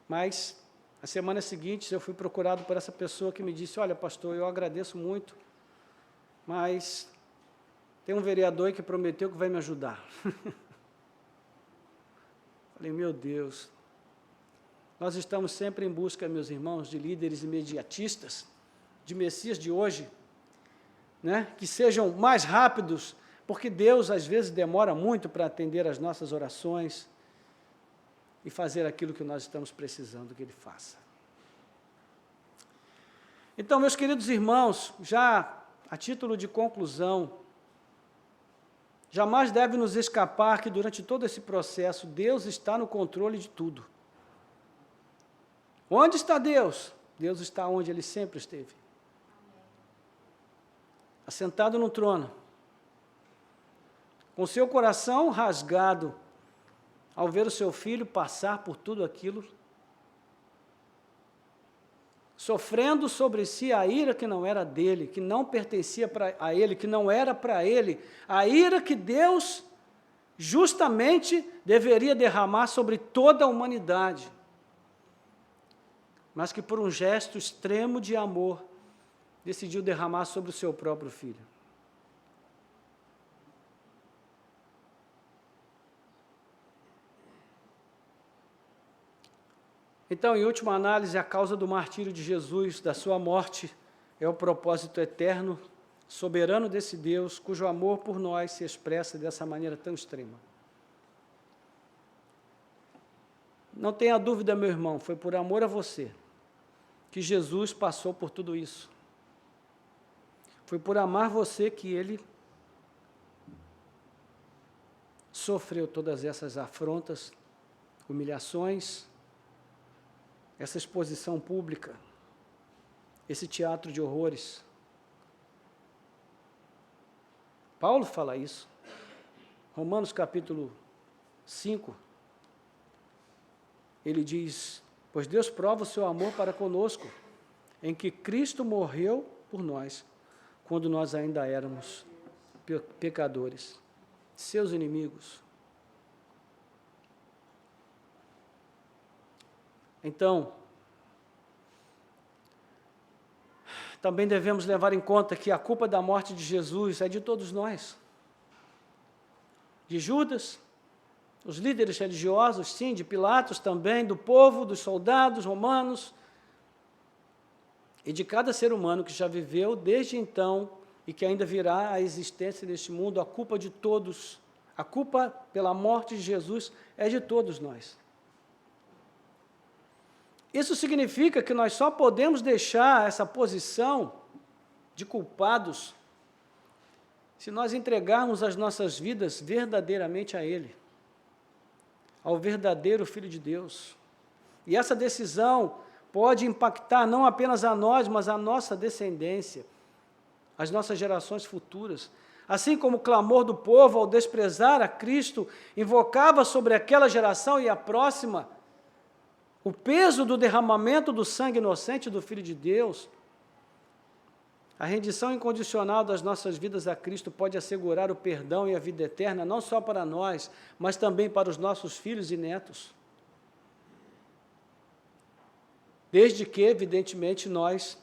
Mas, a semana seguinte, eu fui procurado por essa pessoa que me disse, olha, pastor, eu agradeço muito, mas tem um vereador que prometeu que vai me ajudar. Falei, meu Deus, nós estamos sempre em busca, meus irmãos, de líderes imediatistas, de Messias de hoje, né, que sejam mais rápidos, porque Deus às vezes demora muito para atender as nossas orações e fazer aquilo que nós estamos precisando que Ele faça. Então, meus queridos irmãos, já a título de conclusão, jamais deve nos escapar que durante todo esse processo, Deus está no controle de tudo. Onde está Deus? Deus está onde Ele sempre esteve. Assentado no trono, com seu coração rasgado, ao ver o seu filho passar por tudo aquilo, sofrendo sobre si a ira que não era dele, que não pertencia a ele, que não era para ele, a ira que Deus justamente deveria derramar sobre toda a humanidade, mas que por um gesto extremo de amor, decidiu derramar sobre o seu próprio filho. Então, em última análise, a causa do martírio de Jesus, da sua morte, é o propósito eterno, soberano desse Deus, cujo amor por nós se expressa dessa maneira tão extrema. Não tenha dúvida, meu irmão, foi por amor a você que Jesus passou por tudo isso. Foi por amar você que Ele sofreu todas essas afrontas, humilhações, essa exposição pública, esse teatro de horrores. Paulo fala isso. Romanos capítulo 5, ele diz, pois Deus prova o seu amor para conosco, em que Cristo morreu por nós, quando nós ainda éramos pecadores, seus inimigos. Então, também devemos levar em conta que a culpa da morte de Jesus é de todos nós. De Judas, os líderes religiosos, sim, de Pilatos também, do povo, dos soldados romanos, e de cada ser humano que já viveu desde então e que ainda virá à existência deste mundo. A culpa de todos, a culpa pela morte de Jesus é de todos nós. Isso significa que nós só podemos deixar essa posição de culpados se nós entregarmos as nossas vidas verdadeiramente a Ele, ao verdadeiro Filho de Deus. E essa decisão pode impactar não apenas a nós, mas a nossa descendência, as nossas gerações futuras. Assim como o clamor do povo ao desprezar a Cristo invocava sobre aquela geração e a próxima o peso do derramamento do sangue inocente do Filho de Deus, a rendição incondicional das nossas vidas a Cristo pode assegurar o perdão e a vida eterna, não só para nós, mas também para os nossos filhos e netos. Desde que, evidentemente, nós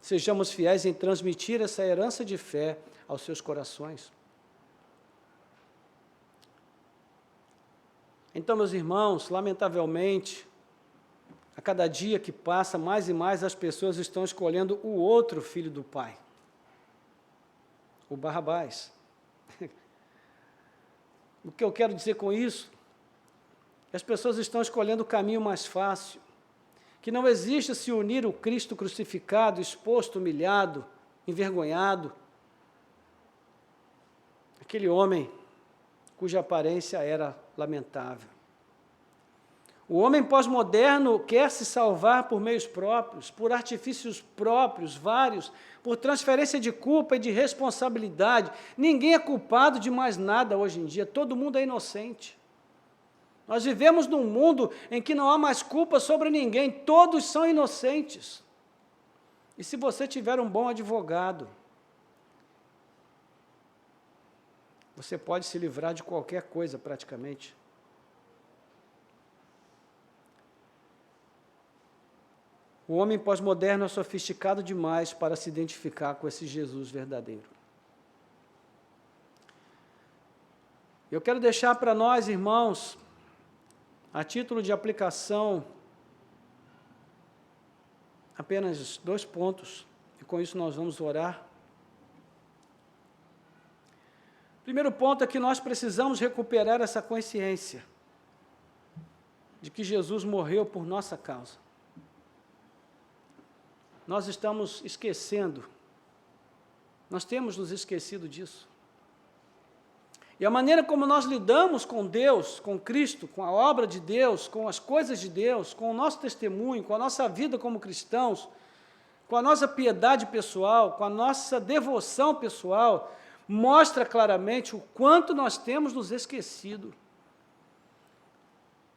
sejamos fiéis em transmitir essa herança de fé aos seus corações. Então, meus irmãos, lamentavelmente, a cada dia que passa, mais e mais as pessoas estão escolhendo o outro filho do pai, o Barrabás. O que eu quero dizer com isso? As pessoas estão escolhendo o caminho mais fácil, que não existe se unir o Cristo crucificado, exposto, humilhado, envergonhado, aquele homem cuja aparência era lamentável. O homem pós-moderno quer se salvar por meios próprios, por artifícios próprios, vários, por transferência de culpa e de responsabilidade. Ninguém é culpado de mais nada hoje em dia, todo mundo é inocente. Nós vivemos num mundo em que não há mais culpa sobre ninguém, todos são inocentes. E se você tiver um bom advogado, você pode se livrar de qualquer coisa praticamente. O homem pós-moderno é sofisticado demais para se identificar com esse Jesus verdadeiro. Eu quero deixar para nós, irmãos, a título de aplicação, apenas 2 pontos, e com isso nós vamos orar. Primeiro ponto é que nós precisamos recuperar essa consciência de que Jesus morreu por nossa causa. Nós estamos esquecendo, nós temos nos esquecido disso. E a maneira como nós lidamos com Deus, com Cristo, com a obra de Deus, com as coisas de Deus, com o nosso testemunho, com a nossa vida como cristãos, com a nossa piedade pessoal, com a nossa devoção pessoal, mostra claramente o quanto nós temos nos esquecido.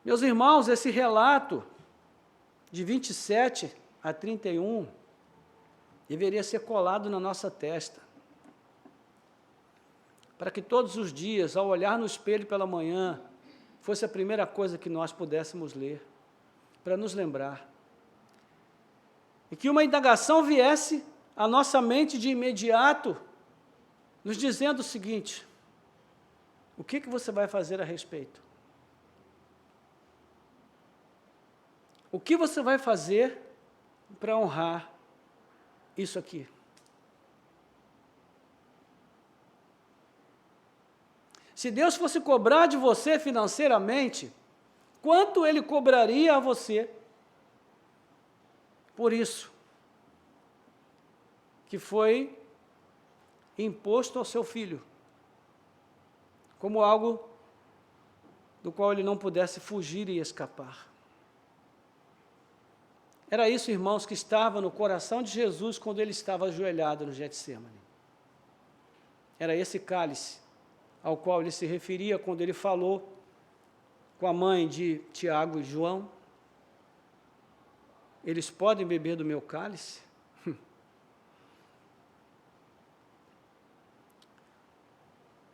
Meus irmãos, esse relato de 27 a 31 deveria ser colado na nossa testa, para que todos os dias, ao olhar no espelho pela manhã, fosse a primeira coisa que nós pudéssemos ler, para nos lembrar. E que uma indagação viesse à nossa mente de imediato, nos dizendo o seguinte: o que você vai fazer a respeito? O que você vai fazer para honrar isso aqui? Se Deus fosse cobrar de você financeiramente, quanto Ele cobraria a você por isso que foi imposto ao seu filho, como algo do qual ele não pudesse fugir e escapar? Era isso, irmãos, que estava no coração de Jesus quando ele estava ajoelhado no Getsemane. Era esse cálice ao qual ele se referia quando ele falou com a mãe de Tiago e João: eles podem beber do meu cálice?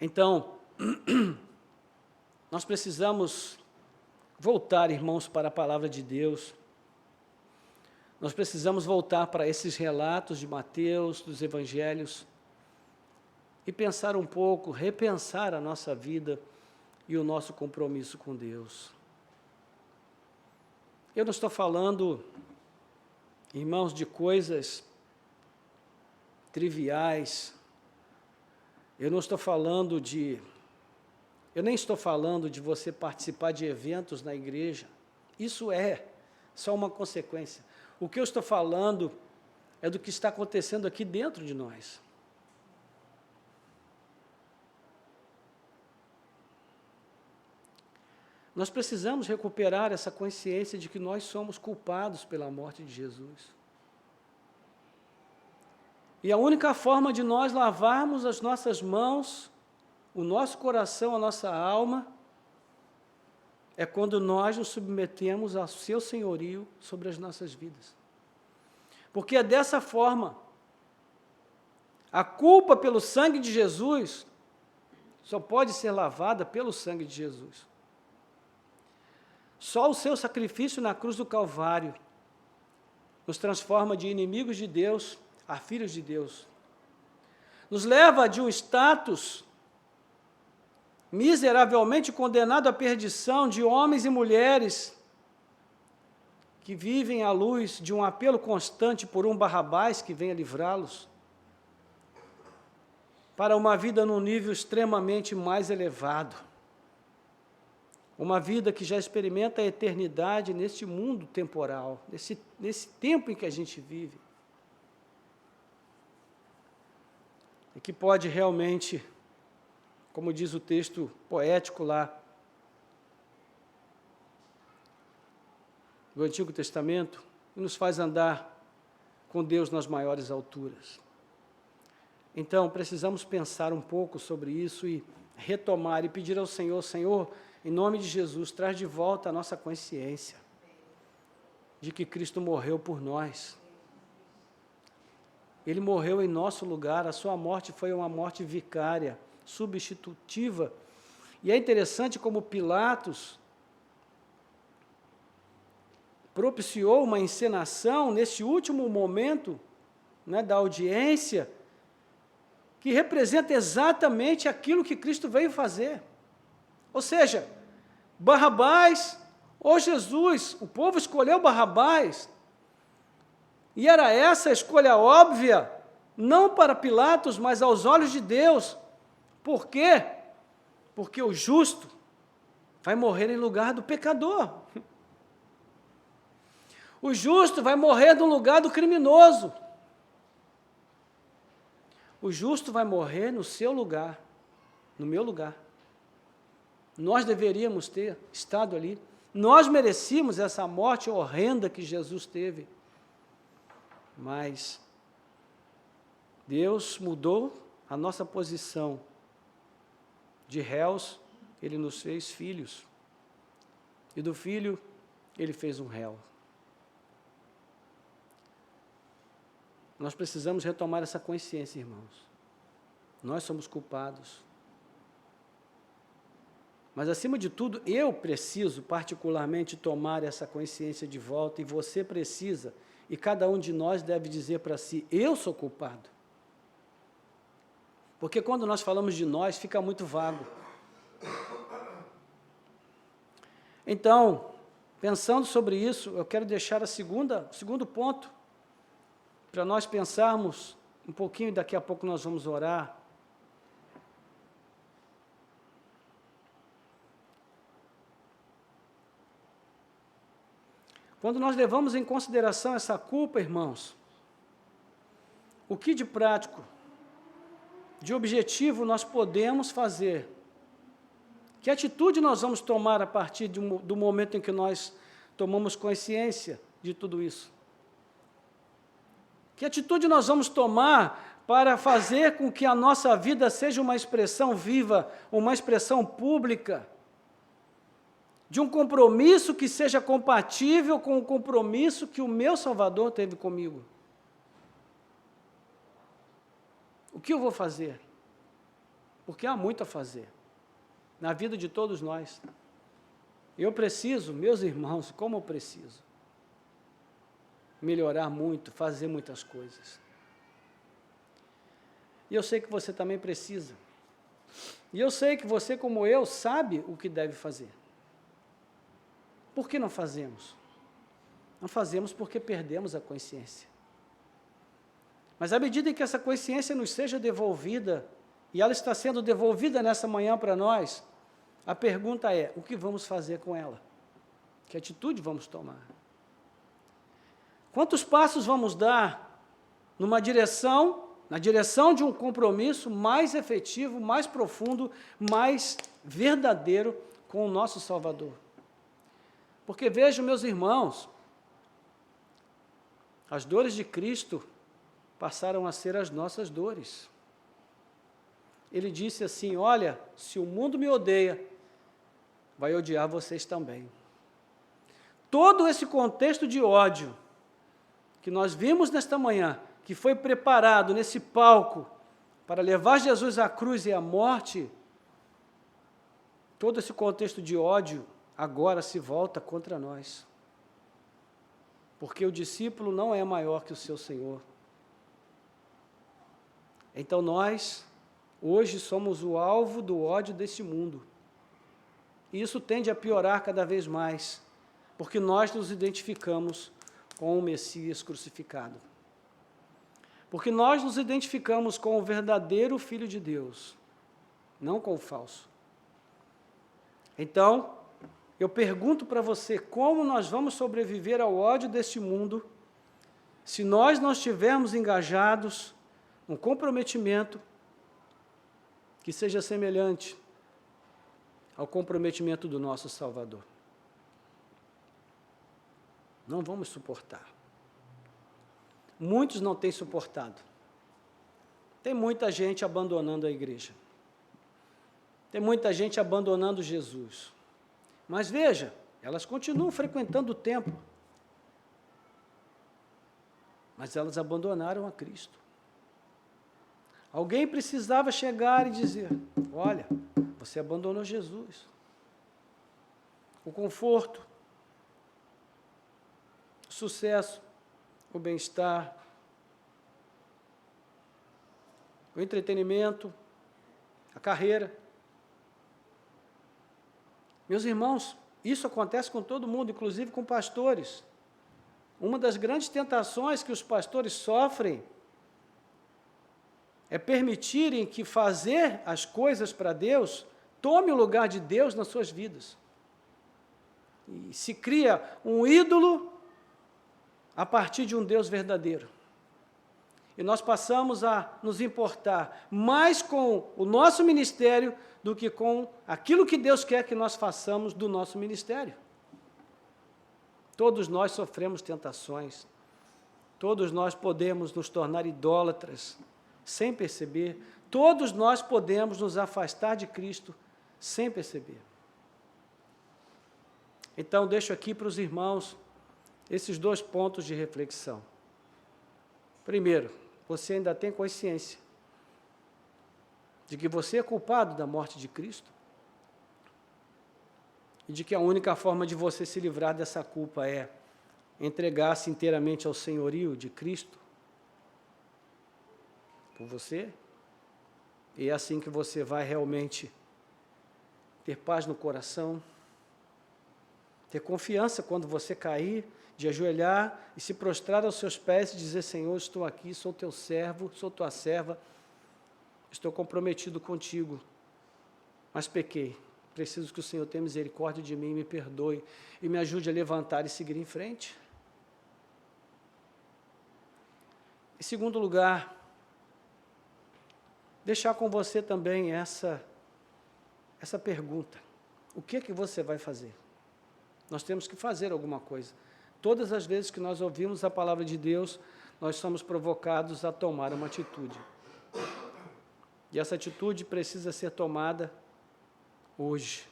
Então, nós precisamos voltar, irmãos, para a palavra de Deus. Nós precisamos voltar para esses relatos de Mateus, dos evangelhos, e pensar um pouco, repensar a nossa vida e o nosso compromisso com Deus. Eu não estou falando, irmãos, de coisas triviais. Eu nem estou falando de você participar de eventos na igreja. Isso é só uma consequência. O que eu estou falando é do que está acontecendo aqui dentro de nós. Nós precisamos recuperar essa consciência de que nós somos culpados pela morte de Jesus. E a única forma de nós lavarmos as nossas mãos, o nosso coração, a nossa alma, é quando nós nos submetemos ao seu senhorio sobre as nossas vidas. Porque é dessa forma. A culpa pelo sangue de Jesus só pode ser lavada pelo sangue de Jesus. Só o seu sacrifício na cruz do Calvário nos transforma de inimigos de Deus a filhos de Deus. Nos leva de um status miseravelmente condenado à perdição de homens e mulheres que vivem à luz de um apelo constante por um Barrabás que venha livrá-los, para uma vida num nível extremamente mais elevado. Uma vida que já experimenta a eternidade neste mundo temporal, nesse tempo em que a gente vive. E que pode realmente, como diz o texto poético lá do Antigo Testamento, nos faz andar com Deus nas maiores alturas. Então, precisamos pensar um pouco sobre isso e retomar e pedir ao Senhor, Senhor, em nome de Jesus, traz de volta a nossa consciência de que Cristo morreu por nós. Ele morreu em nosso lugar, a sua morte foi uma morte vicária, substitutiva. E é interessante como Pilatos propiciou uma encenação nesse último momento, né, da audiência, que representa exatamente aquilo que Cristo veio fazer. Ou seja, Barrabás ou Jesus, o povo escolheu Barrabás, e era essa a escolha óbvia, não para Pilatos, mas aos olhos de Deus. Por quê? Porque o justo vai morrer em lugar do pecador. O justo vai morrer no lugar do criminoso. O justo vai morrer no seu lugar, no meu lugar. Nós deveríamos ter estado ali. Nós merecíamos essa morte horrenda que Jesus teve. Mas Deus mudou a nossa posição de réus, Ele nos fez filhos. E do filho, Ele fez um réu. Nós precisamos retomar essa consciência, irmãos. Nós somos culpados. Mas, acima de tudo, eu preciso particularmente tomar essa consciência de volta, e você precisa, e cada um de nós deve dizer para si, eu sou culpado. Porque quando nós falamos de nós, fica muito vago. Então, pensando sobre isso, eu quero deixar o segundo ponto, para nós pensarmos um pouquinho, e daqui a pouco nós vamos orar. Quando nós levamos em consideração essa culpa, irmãos, o que de prático, de objetivo nós podemos fazer? Que atitude nós vamos tomar a partir do momento em que nós tomamos consciência de tudo isso? Que atitude nós vamos tomar para fazer com que a nossa vida seja uma expressão viva, uma expressão pública, de um compromisso que seja compatível com o compromisso que o meu Salvador teve comigo? O que eu vou fazer? Porque há muito a fazer na vida de todos nós. Eu preciso, meus irmãos, como eu preciso melhorar muito, fazer muitas coisas. E eu sei que você também precisa. E eu sei que você, como eu, sabe o que deve fazer. Por que não fazemos? Não fazemos porque perdemos a consciência. Mas à medida em que essa consciência nos seja devolvida, e ela está sendo devolvida nessa manhã para nós, a pergunta é, o que vamos fazer com ela? Que atitude vamos tomar? Quantos passos vamos dar na direção de um compromisso mais efetivo, mais profundo, mais verdadeiro com o nosso Salvador? Porque vejam, meus irmãos, as dores de Cristo passaram a ser as nossas dores. Ele disse assim, olha, se o mundo me odeia, vai odiar vocês também. Todo esse contexto de ódio que nós vimos nesta manhã, que foi preparado nesse palco para levar Jesus à cruz e à morte, todo esse contexto de ódio agora se volta contra nós. Porque o discípulo não é maior que o seu Senhor. Então nós, hoje, somos o alvo do ódio desse mundo. E isso tende a piorar cada vez mais, porque nós nos identificamos com o Messias crucificado. Porque nós nos identificamos com o verdadeiro Filho de Deus, não com o falso. Então, eu pergunto para você, como nós vamos sobreviver ao ódio deste mundo, se nós não estivermos engajados num comprometimento que seja semelhante ao comprometimento do nosso Salvador? Não vamos suportar. Muitos não têm suportado. Tem muita gente abandonando a igreja. Tem muita gente abandonando Jesus. Mas veja, elas continuam frequentando o templo. Mas elas abandonaram a Cristo. Alguém precisava chegar e dizer, olha, você abandonou Jesus. O conforto, o sucesso, o bem-estar, o entretenimento, a carreira. Meus irmãos, isso acontece com todo mundo, inclusive com pastores. Uma das grandes tentações que os pastores sofrem é permitirem que fazer as coisas para Deus tome o lugar de Deus nas suas vidas. E se cria um ídolo a partir de um Deus verdadeiro. E nós passamos a nos importar mais com o nosso ministério do que com aquilo que Deus quer que nós façamos do nosso ministério. Todos nós sofremos tentações, todos nós podemos nos tornar idólatras sem perceber, todos nós podemos nos afastar de Cristo sem perceber. Então, deixo aqui para os irmãos esses 2 pontos de reflexão. Primeiro, você ainda tem consciência de que você é culpado da morte de Cristo e de que a única forma de você se livrar dessa culpa é entregar-se inteiramente ao senhorio de Cristo por você, e é assim que você vai realmente ter paz no coração, ter confiança quando você cair, de ajoelhar e se prostrar aos seus pés e dizer, Senhor, estou aqui, sou teu servo, sou tua serva, estou comprometido contigo, mas pequei, preciso que o Senhor tenha misericórdia de mim, me perdoe e me ajude a levantar e seguir em frente. Em segundo lugar, deixar com você também essa pergunta, o que é que você vai fazer? Nós temos que fazer alguma coisa. Todas as vezes que nós ouvimos a palavra de Deus, nós somos provocados a tomar uma atitude. E essa atitude precisa ser tomada hoje.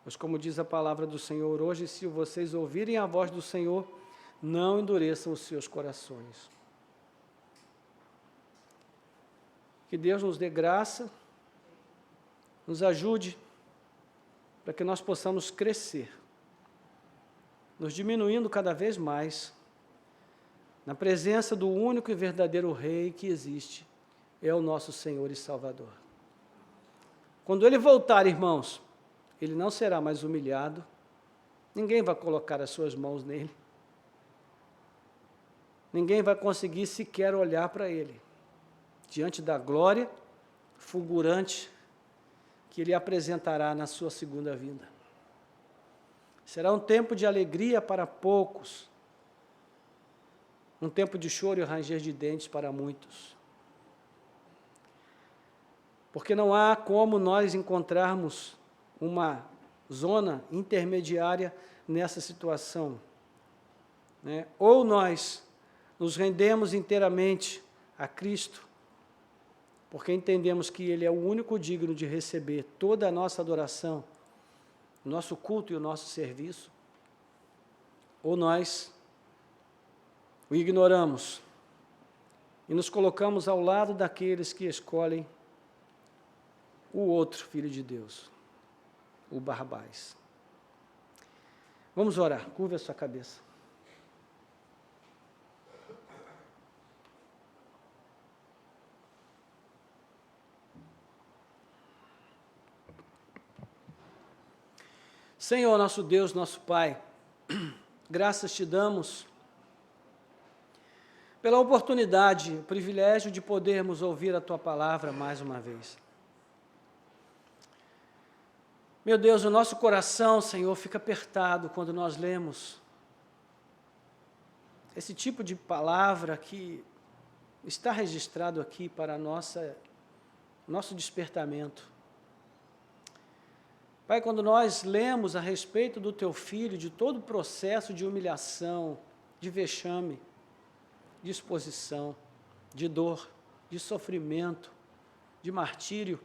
Mas como diz a palavra do Senhor, hoje, se vocês ouvirem a voz do Senhor, não endureçam os seus corações. Que Deus nos dê graça, nos ajude, para que nós possamos crescer, nos diminuindo cada vez mais na presença do único e verdadeiro Rei que existe, é o nosso Senhor e Salvador. Quando Ele voltar, irmãos, Ele não será mais humilhado, ninguém vai colocar as suas mãos nele, ninguém vai conseguir sequer olhar para Ele, diante da glória fulgurante que Ele apresentará na sua segunda vinda. Será um tempo de alegria para poucos, um tempo de choro e ranger de dentes para muitos. Porque não há como nós encontrarmos uma zona intermediária nessa situação, né? Ou nós nos rendemos inteiramente a Cristo, porque entendemos que Ele é o único digno de receber toda a nossa adoração, o nosso culto e o nosso serviço, ou nós o ignoramos e nos colocamos ao lado daqueles que escolhem o outro Filho de Deus, o Barrabás. Vamos orar, curva a sua cabeça. Senhor, nosso Deus, nosso Pai, graças te damos pela oportunidade, o privilégio de podermos ouvir a Tua palavra mais uma vez. Meu Deus, o nosso coração, Senhor, fica apertado quando nós lemos esse tipo de palavra que está registrado aqui para nosso despertamento. Pai, quando nós lemos a respeito do Teu Filho, de todo o processo de humilhação, de vexame, de exposição, de dor, de sofrimento, de martírio,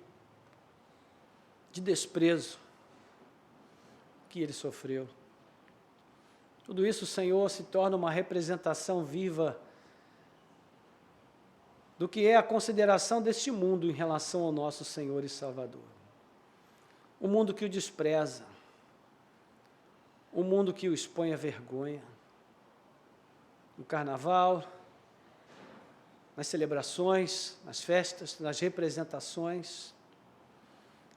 de desprezo que Ele sofreu. Tudo isso, Senhor, se torna uma representação viva do que é a consideração deste mundo em relação ao nosso Senhor e Salvador. O mundo que o despreza, o mundo que o expõe à vergonha. No carnaval, nas celebrações, nas festas, nas representações.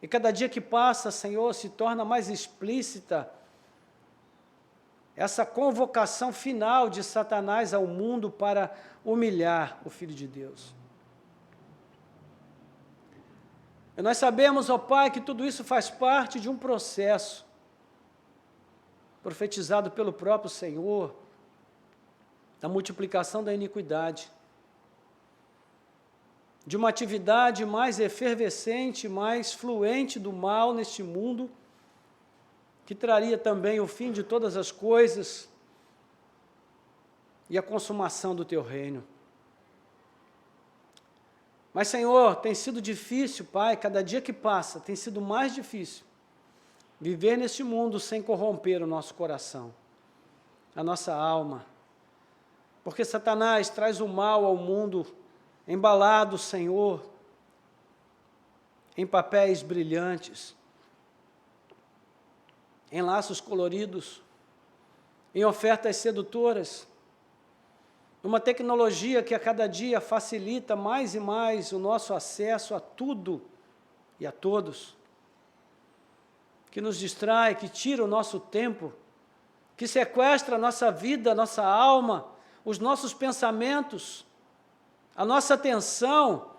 E cada dia que passa, Senhor, se torna mais explícita essa convocação final de Satanás ao mundo para humilhar o Filho de Deus. E nós sabemos, ó Pai, que tudo isso faz parte de um processo profetizado pelo próprio Senhor, da multiplicação da iniquidade, de uma atividade mais efervescente, mais fluente do mal neste mundo, que traria também o fim de todas as coisas e a consumação do Teu reino. Mas, Senhor, tem sido difícil, Pai, cada dia que passa, tem sido mais difícil viver neste mundo sem corromper o nosso coração, a nossa alma, porque Satanás traz o mal ao mundo, embalado, Senhor, em papéis brilhantes, em laços coloridos, em ofertas sedutoras, numa tecnologia que a cada dia facilita mais e mais o nosso acesso a tudo e a todos, que nos distrai, que tira o nosso tempo, que sequestra a nossa vida, a nossa alma, os nossos pensamentos, a nossa atenção,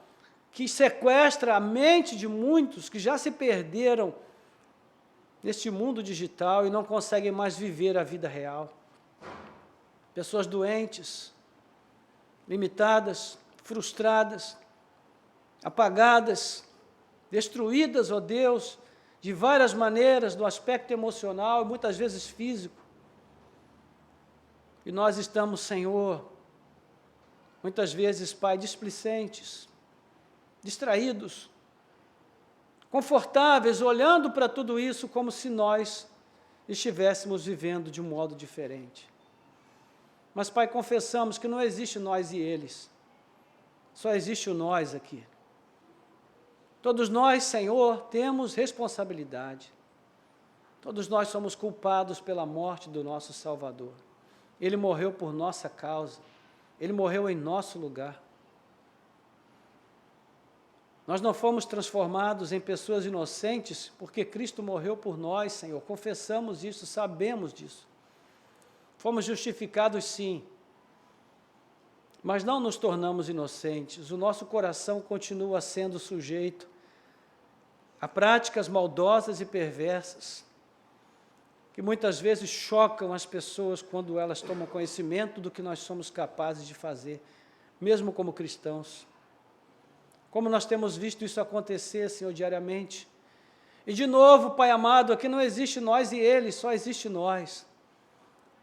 que sequestra a mente de muitos que já se perderam neste mundo digital e não conseguem mais viver a vida real. Pessoas doentes, limitadas, frustradas, apagadas, destruídas, ó Deus, de várias maneiras, do aspecto emocional e muitas vezes físico. E nós estamos, Senhor, muitas vezes, Pai, displicentes, distraídos, confortáveis, olhando para tudo isso como se nós estivéssemos vivendo de um modo diferente. Mas, Pai, confessamos que não existe nós e eles, só existe o nós aqui. Todos nós, Senhor, temos responsabilidade. Todos nós somos culpados pela morte do nosso Salvador. Ele morreu por nossa causa. Ele morreu em nosso lugar. Nós não fomos transformados em pessoas inocentes porque Cristo morreu por nós, Senhor. Confessamos isso, sabemos disso. Fomos justificados, sim, mas não nos tornamos inocentes. O nosso coração continua sendo sujeito a práticas maldosas e perversas, que muitas vezes chocam as pessoas quando elas tomam conhecimento do que nós somos capazes de fazer, mesmo como cristãos. Como nós temos visto isso acontecer, Senhor, diariamente. E de novo, Pai amado, aqui não existe nós e eles, só existe nós.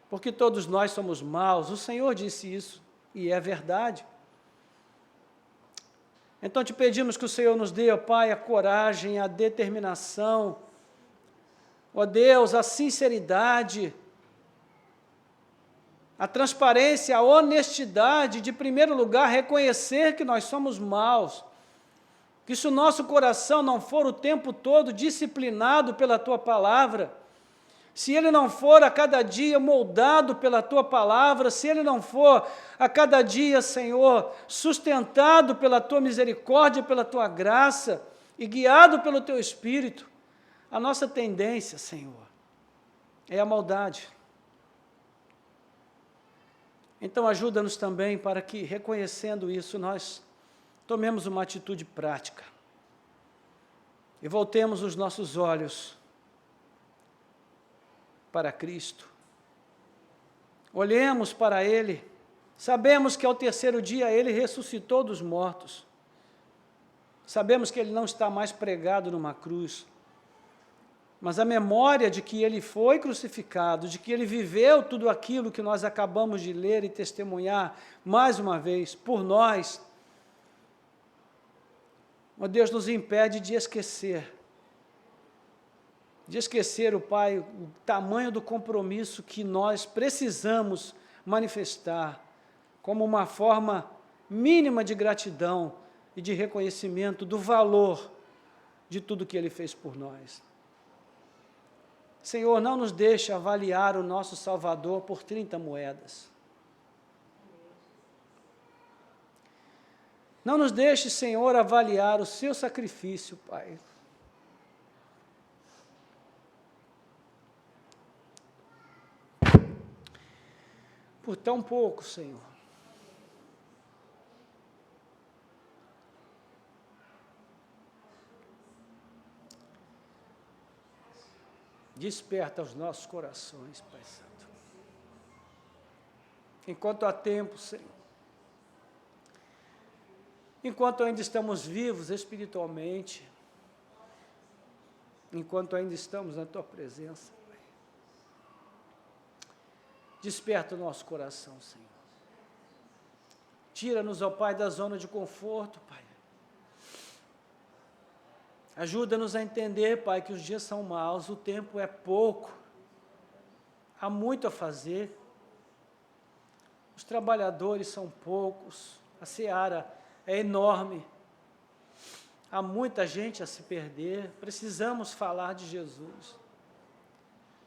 Porque todos nós somos maus. O Senhor disse isso, e é verdade. Então te pedimos que o Senhor nos dê, ó Pai, a coragem, a determinação, ó Deus, a sinceridade, a transparência, a honestidade, de, em primeiro lugar, reconhecer que nós somos maus, que se o nosso coração não for o tempo todo disciplinado pela Tua palavra, se ele não for a cada dia moldado pela Tua palavra, se ele não for a cada dia, Senhor, sustentado pela Tua misericórdia, pela Tua graça e guiado pelo Teu Espírito, a nossa tendência, Senhor, é a maldade. Então ajuda-nos também para que, reconhecendo isso, nós tomemos uma atitude prática e voltemos os nossos olhos para Cristo. Olhemos para Ele, sabemos que ao terceiro dia Ele ressuscitou dos mortos, sabemos que Ele não está mais pregado numa cruz, mas a memória de que Ele foi crucificado, de que Ele viveu tudo aquilo que nós acabamos de ler e testemunhar, mais uma vez, por nós, ó Deus, nos impede de esquecer, ó Pai, o tamanho do compromisso que nós precisamos manifestar como uma forma mínima de gratidão e de reconhecimento do valor de tudo que Ele fez por nós. Senhor, não nos deixe avaliar o nosso Salvador por 30 moedas. Não nos deixe, Senhor, avaliar o seu sacrifício, Pai. Por tão pouco, Senhor. Desperta os nossos corações, Pai Santo. Enquanto há tempo, Senhor. Enquanto ainda estamos vivos espiritualmente, enquanto ainda estamos na Tua presença, Pai. Desperta o nosso coração, Senhor. Tira-nos, ó Pai, da zona de conforto, Pai. Ajuda-nos a entender, Pai, que os dias são maus, o tempo é pouco, há muito a fazer, os trabalhadores são poucos, a seara é enorme, há muita gente a se perder, precisamos falar de Jesus,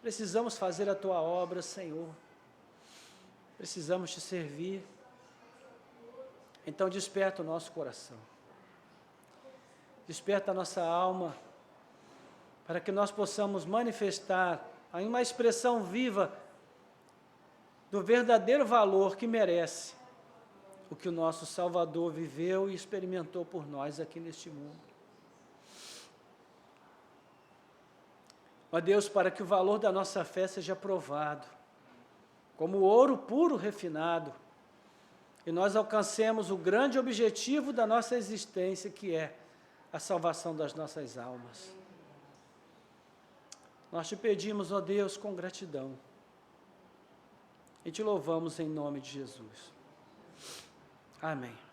precisamos fazer a Tua obra, Senhor, precisamos Te servir, então desperta o nosso coração. Desperta a nossa alma, para que nós possamos manifestar aí uma expressão viva do verdadeiro valor que merece o que o nosso Salvador viveu e experimentou por nós aqui neste mundo. Ó Deus, para que o valor da nossa fé seja provado, como ouro puro refinado, e nós alcancemos o grande objetivo da nossa existência, que é a salvação das nossas almas. Nós Te pedimos, ó Deus, com gratidão, e Te louvamos em nome de Jesus. Amém.